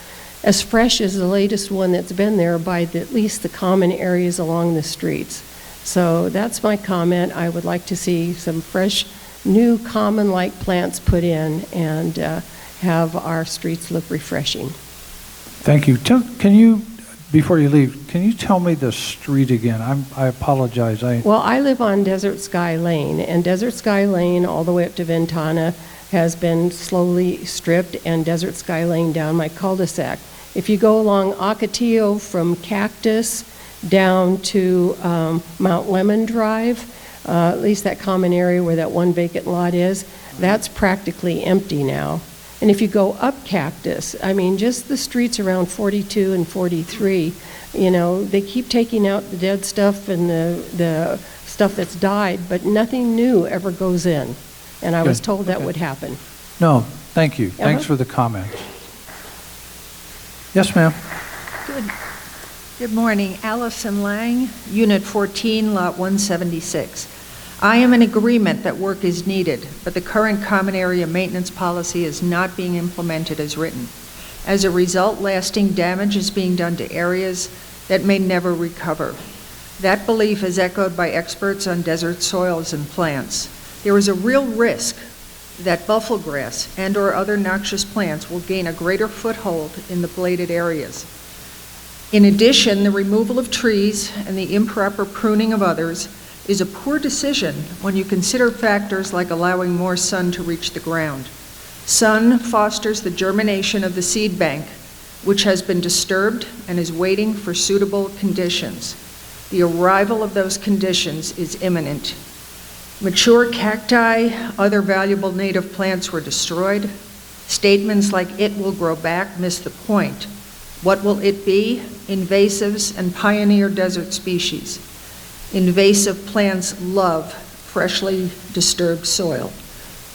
as fresh as the latest one that's been there by at least the common areas along the streets. So that's my comment. I would like to see some fresh, new common-like plants put in and have our streets look refreshing. Thank you. Can you, before you leave, can you tell me the street again? I apologize. Well, I live on Desert Sky Lane, and Desert Sky Lane all the way up to Ventana has been slowly stripped, and Desert Sky Lane down my cul-de-sac. If you go along Ocotillo from Cactus down to Mount Lemon Drive, at least that common area where that one vacant lot is, that's practically empty now. And if you go up Cactus, I mean, just the streets around 42 and 43, you know, they keep taking out the dead stuff and the stuff that's died, but nothing new ever goes in. And I was Good. told that Okay. would happen. No, thank you. Thanks for the comments. Yes, ma'am. Good morning. Allison Lang, Unit 14, Lot 176. I am in agreement that work is needed, but the current common area maintenance policy is not being implemented as written. As a result, lasting damage is being done to areas that may never recover. That belief is echoed by experts on desert soils and plants. There is a real risk that buffalo grass and/or other noxious plants will gain a greater foothold in the bladed areas. In addition, the removal of trees and the improper pruning of others is a poor decision when you consider factors like allowing more sun to reach the ground. Sun fosters the germination of the seed bank, which has been disturbed and is waiting for suitable conditions. The arrival of those conditions is imminent. Mature cacti, other valuable native plants were destroyed. Statements like "it will grow back" miss the point. What will it be? Invasives and pioneer desert species. Invasive plants love freshly disturbed soil.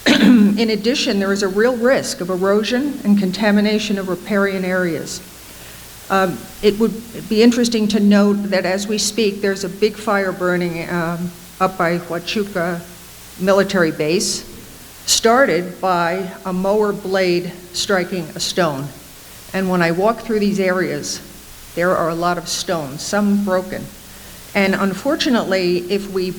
In addition, there is a real risk of erosion and contamination of riparian areas. It would be interesting to note that as we speak, there's a big fire burning up by Huachuca Military Base, started by a mower blade striking a stone. And when I walk through these areas, there are a lot of stones, some broken. And unfortunately, if we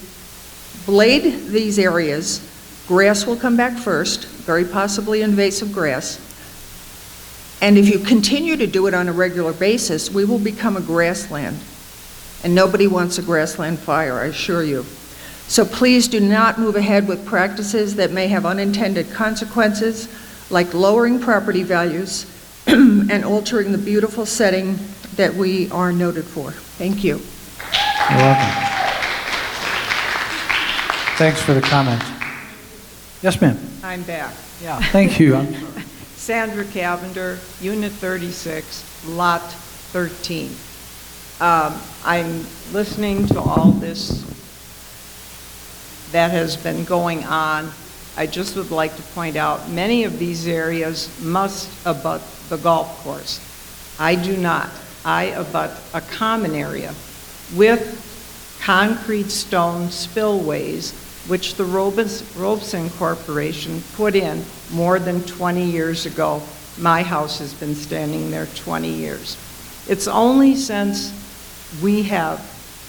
blade these areas, grass will come back first, very possibly invasive grass. And if you continue to do it on a regular basis, we will become a grassland. And nobody wants a grassland fire, I assure you. So please do not move ahead with practices that may have unintended consequences, like lowering property values and altering the beautiful setting that we are noted for. Thank you. You're welcome. Thanks for the comments. Yes, ma'am. I'm back. Yeah. Thank you. Sandra Cavender, Unit 36, Lot 13. I'm listening to all this that has been going on. I just would like to point out many of these areas must abut the golf course. I do not. I abut a common area with concrete stone spillways, which the Robeson Corporation put in more than 20 years ago. My house has been standing there 20 years. It's only since we have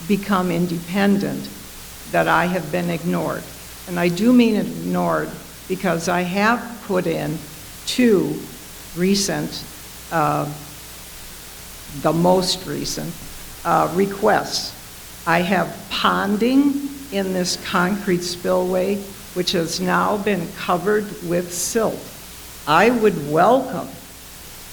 become independent that I have been ignored. And I do mean ignored because I have put in 2 recent, the most recent, requests. I have ponding in this concrete spillway, which has now been covered with silt. I would welcome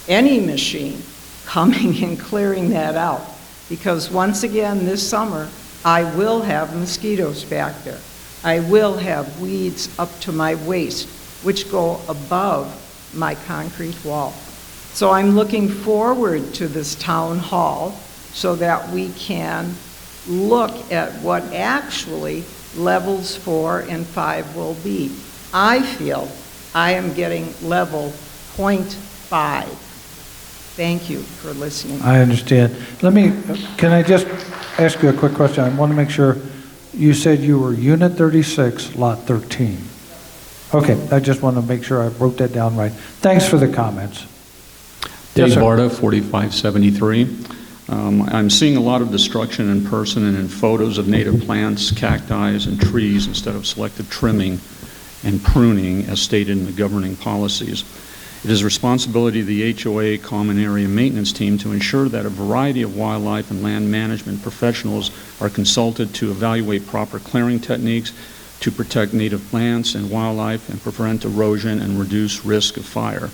any machine coming and clearing that out, because once again this summer, I will have mosquitoes back there. I will have weeds up to my waist, which go above my concrete wall. So I'm looking forward to this town hall so that we can look at what actually levels 4 and 5 will be. I feel I am getting level 0.5. Thank you for listening. I understand. Can I just ask you a quick question? I want to make sure. You said you were Unit 36, Lot 13. Okay, I just want to make sure I wrote that down right. Thanks for the comments. Dave Yes, sir. Barta, 4573. I'm seeing a lot of destruction in person and in photos of native plants, cacti, and trees instead of selective trimming and pruning as stated in the governing policies. It is the responsibility of the HOA Common Area Maintenance Team to ensure that a variety of wildlife and land management professionals are consulted to evaluate proper clearing techniques to protect native plants and wildlife and prevent erosion and reduce risk of fire.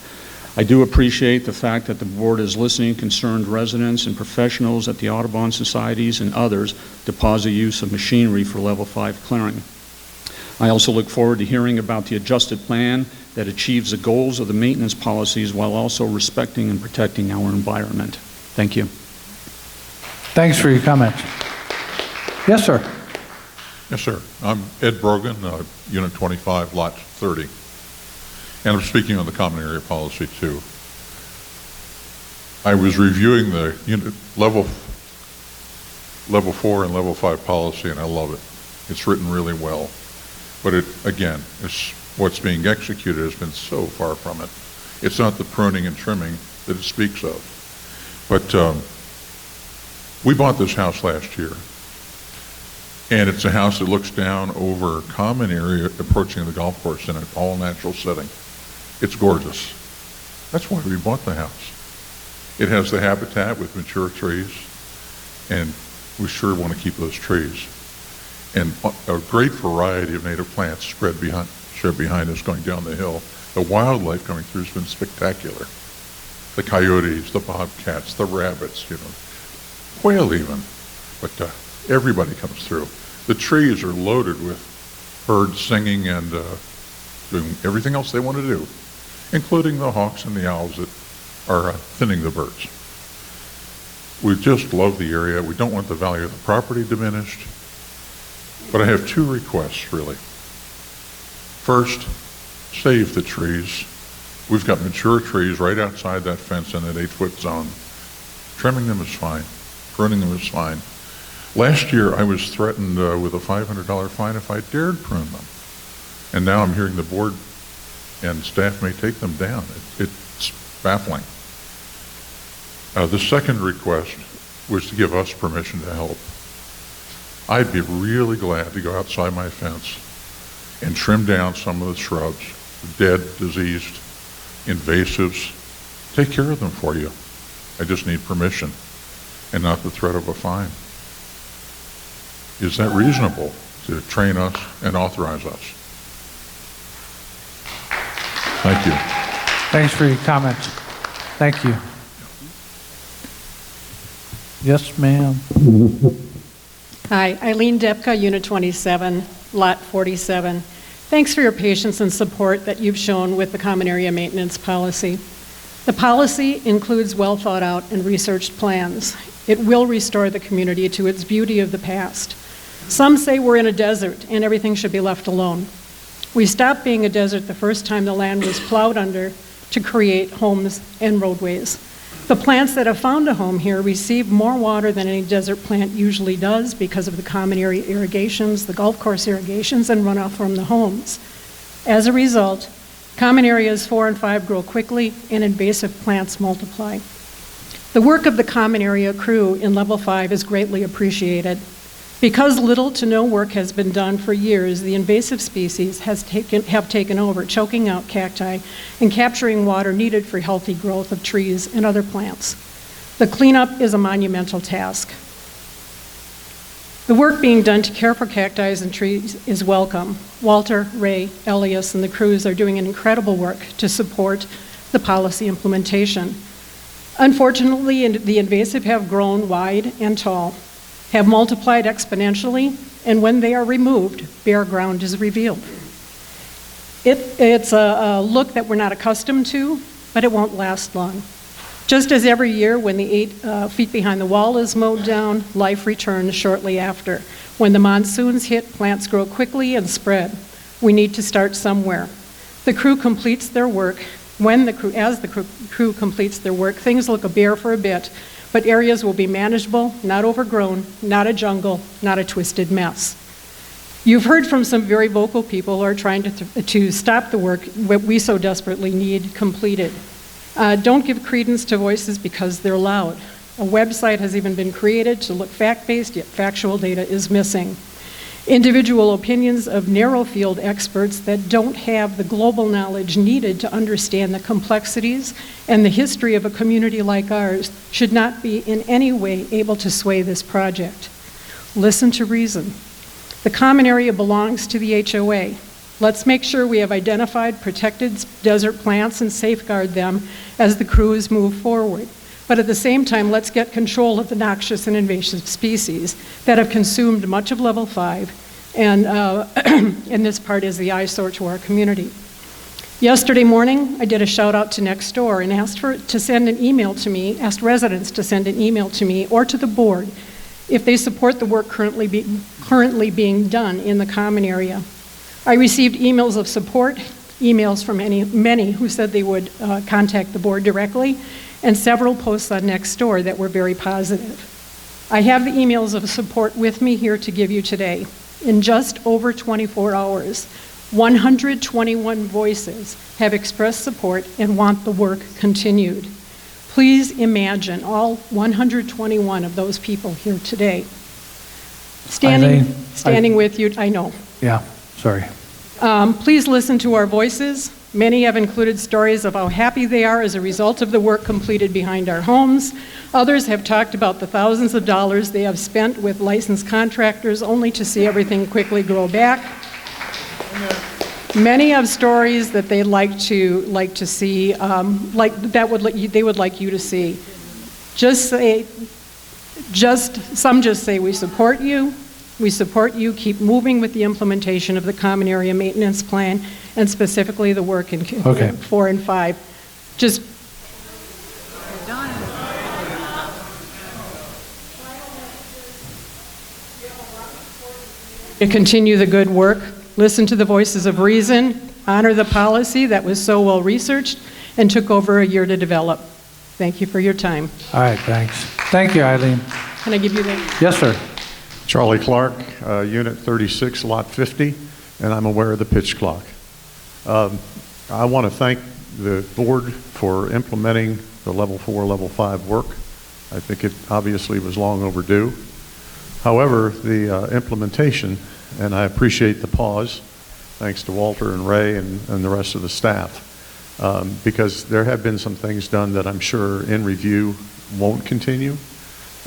I do appreciate the fact that the board is listening to concerned residents and professionals at the Audubon societies and others to pause the use of machinery for level 5 clearing. I also look forward to hearing about the adjusted plan that achieves the goals of the maintenance policies while also respecting and protecting our environment. Thank you. Thanks for your comments. Yes, sir. Yes, sir. I'm Ed Brogan, Unit 25, Lot 30. And I'm speaking on the common area policy, too. I was reviewing the unit level 4 and level 5 policy, and I love it. It's written really well. But it, again, what's being executed has been so far from it. It's not the pruning and trimming that it speaks of. But we bought this house last year. And it's a house that looks down over a common area approaching the golf course in an all-natural setting. It's gorgeous. That's why we bought the house. It has the habitat with mature trees, and we sure want to keep those trees. And a great variety of native plants spread behind us going down the hill. The wildlife coming through has been spectacular. The coyotes, the bobcats, the rabbits, quail even. But everybody comes through. The trees are loaded with birds singing and doing everything else they want to do, including the hawks and the owls that are thinning the birds. We just love the area. We don't want the value of the property diminished. But I have two requests, really. First, save the trees. We've got mature trees right outside that fence in that 8-foot zone. Trimming them is fine. Pruning them is fine. Last year, I was threatened with a $500 fine if I dared prune them. And now I'm hearing the board and staff may take them down. It's baffling. The second request was to give us permission to help. I'd be really glad to go outside my fence and trim down some of the shrubs, dead, diseased, invasives. Take care of them for you. I just need permission and not the threat of a fine. Is that reasonable to train us and authorize us? Thank you. Thanks for your comments. Thank you. Yes, ma'am. Hi, Eileen Depka, Unit 27, Lot 47. Thanks for your patience and support that you've shown with the common area maintenance policy. The policy includes well thought out and researched plans. It will restore the community to its beauty of the past. Some say we're in a desert and everything should be left alone. We stopped being a desert the first time the land was plowed under to create homes and roadways. The plants that have found a home here receive more water than any desert plant usually does because of the common area irrigations, the golf course irrigations, and runoff from the homes. As a result, common areas 4 and 5 grow quickly and invasive plants multiply. The work of the common area crew in level 5 is greatly appreciated. Because little to no work has been done for years, the invasive species have taken over, choking out cacti and capturing water needed for healthy growth of trees and other plants. The cleanup is a monumental task. The work being done to care for cacti and trees is welcome. Walter, Ray, Elias, and the crews are doing an incredible work to support the policy implementation. Unfortunately, the invasive have grown wide and tall, have multiplied exponentially, and when they are removed, bare ground is revealed. It's a look that we're not accustomed to, but it won't last long. Just as every year when the 8 feet behind the wall is mowed down, life returns shortly after. When the monsoons hit, plants grow quickly and spread. We need to start somewhere. The crew completes their work. As the crew completes their work, things look bare for a bit, but areas will be manageable, not overgrown, not a jungle, not a twisted mess. You've heard from some very vocal people who are trying to stop the work that we so desperately need completed. Don't give credence to voices because they're loud. A website has even been created to look fact-based, yet factual data is missing. Individual opinions of narrow field experts that don't have the global knowledge needed to understand the complexities and the history of a community like ours should not be in any way able to sway this project. Listen to reason. The common area belongs to the HOA. Let's make sure we have identified protected desert plants and safeguard them as the crews move forward. But at the same time, let's get control of the noxious and invasive species that have consumed much of level 5, and this part is the eyesore to our community. Yesterday morning, I did a shout out to Nextdoor and asked to send an email to me, asked residents to send an email to me or to the board if they support the work currently being done in the common area. I received emails of support, emails from many who said they would contact the board directly, and several posts on Nextdoor that were very positive. I have the emails of support with me here to give you today. In just over 24 hours, 121 voices have expressed support and want the work continued. Please imagine all 121 of those people here today. Standing with you, I know. Yeah, sorry. Please listen to our voices. Many have included stories of how happy they are as a result of the work completed behind our homes. Others have talked about the thousands of dollars they have spent with licensed contractors only to see everything quickly grow back. Many have stories that they'd like to see, they would like you to see. Some just say we support you. We support you. Keep moving with the implementation of the Common Area Maintenance Plan, and specifically the work in 4 and 5. Just to continue the good work, listen to the voices of reason, honor the policy that was so well researched and took over a year to develop. Thank you for your time. All right, thanks. Thank you, Eileen. Can I give you the... Yes, sir. Charlie Clark, Unit 36, Lot 50, and I'm aware of the pitch clock. I want to thank the board for implementing the Level 4, Level 5 work. I think it obviously was long overdue. However, the implementation, and I appreciate the pause, thanks to Walter and Ray and the rest of the staff, because there have been some things done that I'm sure in review won't continue.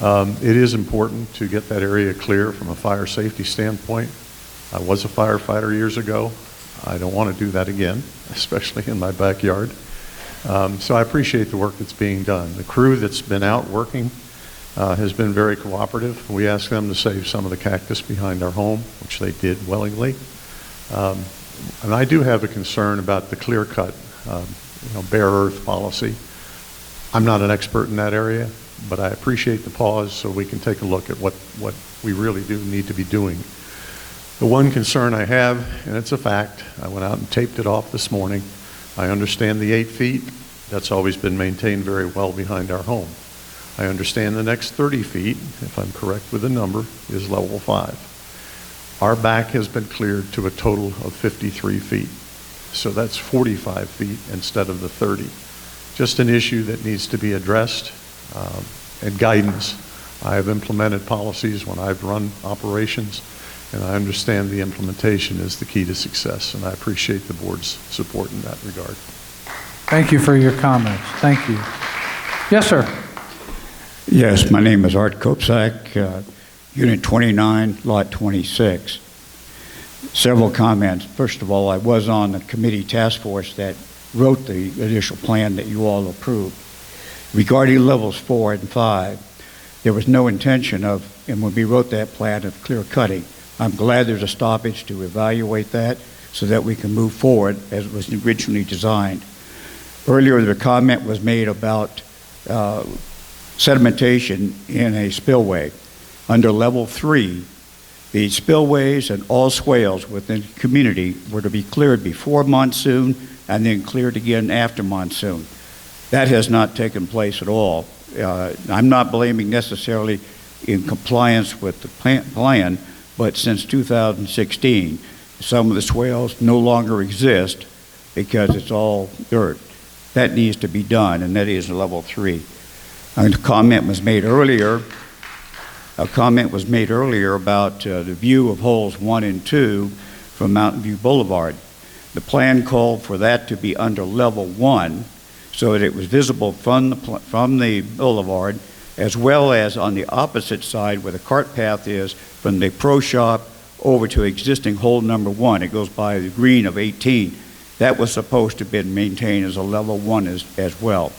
It is important to get that area clear from a fire safety standpoint. I was a firefighter years ago. I don't want to do that again, especially in my backyard. So I appreciate the work that's being done. The crew that's been out working has been very cooperative. We asked them to save some of the cactus behind our home, which they did willingly. And I do have a concern about the clear-cut, bare earth policy. I'm not an expert in that area, but I appreciate the pause so we can take a look at what we really do need to be doing. The one concern I have, and it's a fact, I went out and taped it off this morning. I understand the 8 feet. That's always been maintained very well behind our home. I understand the next 30 feet, if I'm correct with the number, is level 5. Our back has been cleared to a total of 53 feet. So that's 45 feet instead of the 30. Just an issue that needs to be addressed, and guidance. I have implemented policies when I've run operations, and I understand the implementation is the key to success, and I appreciate the board's support in that regard. Thank you for your comments. Thank you. Yes, sir. Yes, my name is Art Kopsak, Unit 29, Lot 26. Several comments. First of all, I was on the committee task force that wrote the initial plan that you all approved. Regarding levels 4 and 5, there was no intention of, and when we wrote that plan, of clear cutting. I'm glad there's a stoppage to evaluate that so that we can move forward as it was originally designed. Earlier, the comment was made about sedimentation in a spillway. Under level 3, the spillways and all swales within the community were to be cleared before monsoon and then cleared again after monsoon. That has not taken place at all. I'm not blaming necessarily in compliance with the plan, but since 2016, some of the swales no longer exist because it's all dirt. That needs to be done, and that is level 3. And a comment was made earlier about the view of holes 1 and 2 from Mountain View Boulevard. The plan called for that to be under level 1 so that it was visible from the boulevard, as well as on the opposite side where the cart path is from the pro shop over to existing hole number 1. It goes by the green of 18. That was supposed to be maintained as a level 1 as well.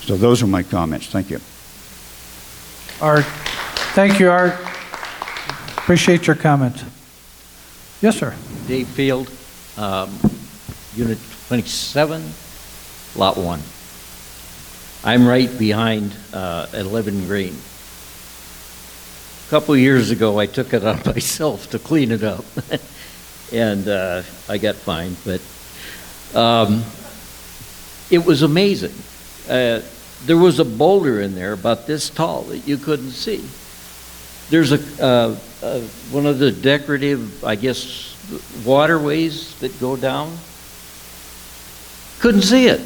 So those are my comments. Thank you. Art, thank you, Art. Appreciate your comments. Yes, sir. Dave Field, Unit 27, Lot 1. I'm right behind 11 Green. A couple of years ago, I took it on myself to clean it up, and I got fined, but it was amazing. There was a boulder in there about this tall that you couldn't see. There's one of the decorative, I guess, waterways that go down. Couldn't see it.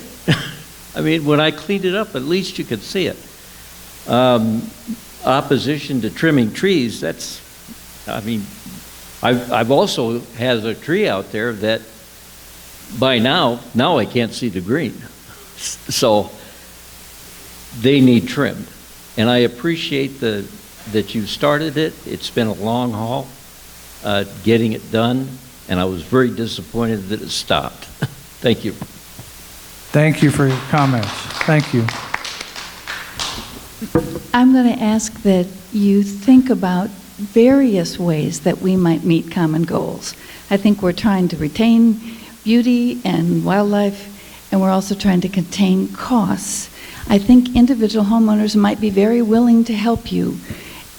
I mean, when I cleaned it up, at least you could see it. Opposition to trimming trees, that's, I mean, I've also has a tree out there that by now I can't see the green. So they need trimmed. And I appreciate that you started it. It's been a long haul getting it done, and I was very disappointed that it stopped. Thank you. Thank you for your comments. Thank you. I'm going to ask that you think about various ways that we might meet common goals. I think we're trying to retain beauty and wildlife, and we're also trying to contain costs. I think individual homeowners might be very willing to help you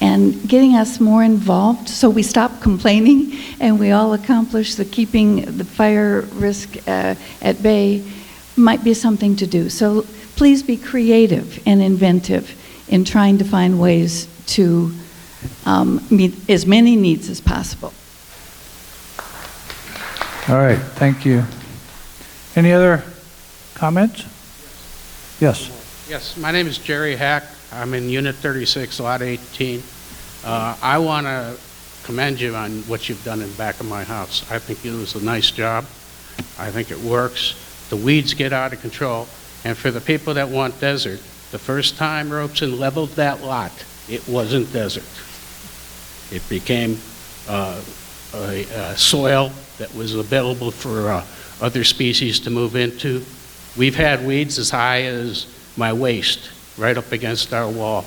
and getting us more involved so we stop complaining and we all accomplish the keeping the fire risk at bay might be something to do. So please be creative and inventive in trying to find ways to meet as many needs as possible. All right, thank you. Any other comments? Yes. Yes, my name is Jerry Hack. I'm in Unit 36, Lot 18. I want to commend you on what you've done in the back of my house. I think it was a nice job. I think it works. The weeds get out of control. And for the people that want desert, the first time Robeson leveled that lot, it wasn't desert. It became a soil that was available for other species to move into. We've had weeds as high as my waist, right up against our wall.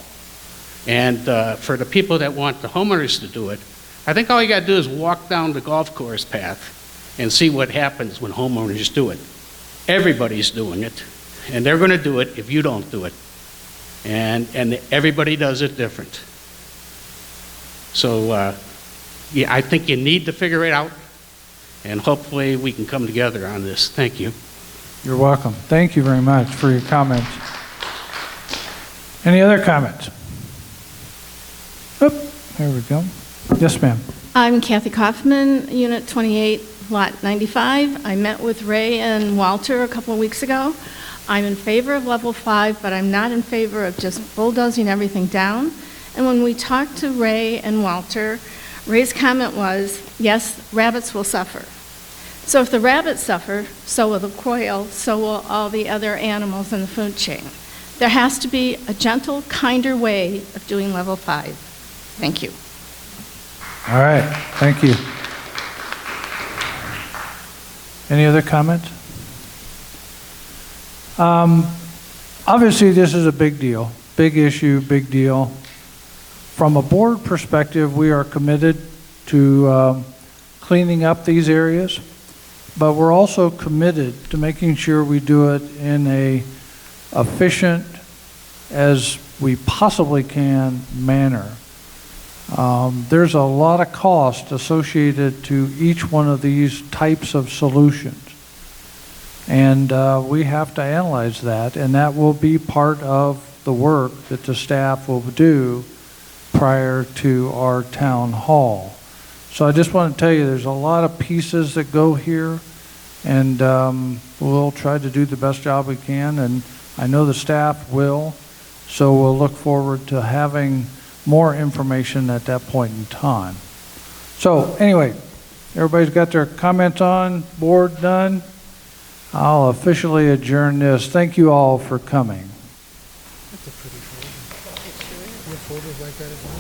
And for the people that want the homeowners to do it, I think all you got to do is walk down the golf course path and see what happens when homeowners do it. Everybody's doing it, and they're going to do it if you don't do it. And everybody does it different. So yeah, I think you need to figure it out, and hopefully we can come together on this. Thank you. You're welcome. Thank you very much for your comments. Any other comments? Oop, there we go. Yes, ma'am. I'm Kathy Kaufman, Unit 28, Lot 95. I met with Ray and Walter a couple of weeks ago. I'm in favor of level 5, but I'm not in favor of just bulldozing everything down. And when we talked to Ray and Walter, Ray's comment was, yes, rabbits will suffer. So if the rabbits suffer, so will the quail, so will all the other animals in the food chain. There has to be a gentle, kinder way of doing level 5. Thank you. All right, thank you. Any other comments? Obviously, this is a big deal, big issue, big deal. From a board perspective, we are committed to cleaning up these areas, but we're also committed to making sure we do it in a efficient as we possibly can manner. There's a lot of cost associated to each one of these types of solutions. And we have to analyze that, and that will be part of the work that the staff will do prior to our town hall. So I just want to tell you there's a lot of pieces that go here, and we'll try to do the best job we can, and I know the staff will, so we'll look forward to having more information at that point in time. So anyway, everybody's got their comments on, board done. I'll officially adjourn this. Thank you all for coming. That's a pretty photo. You have photos like that as well?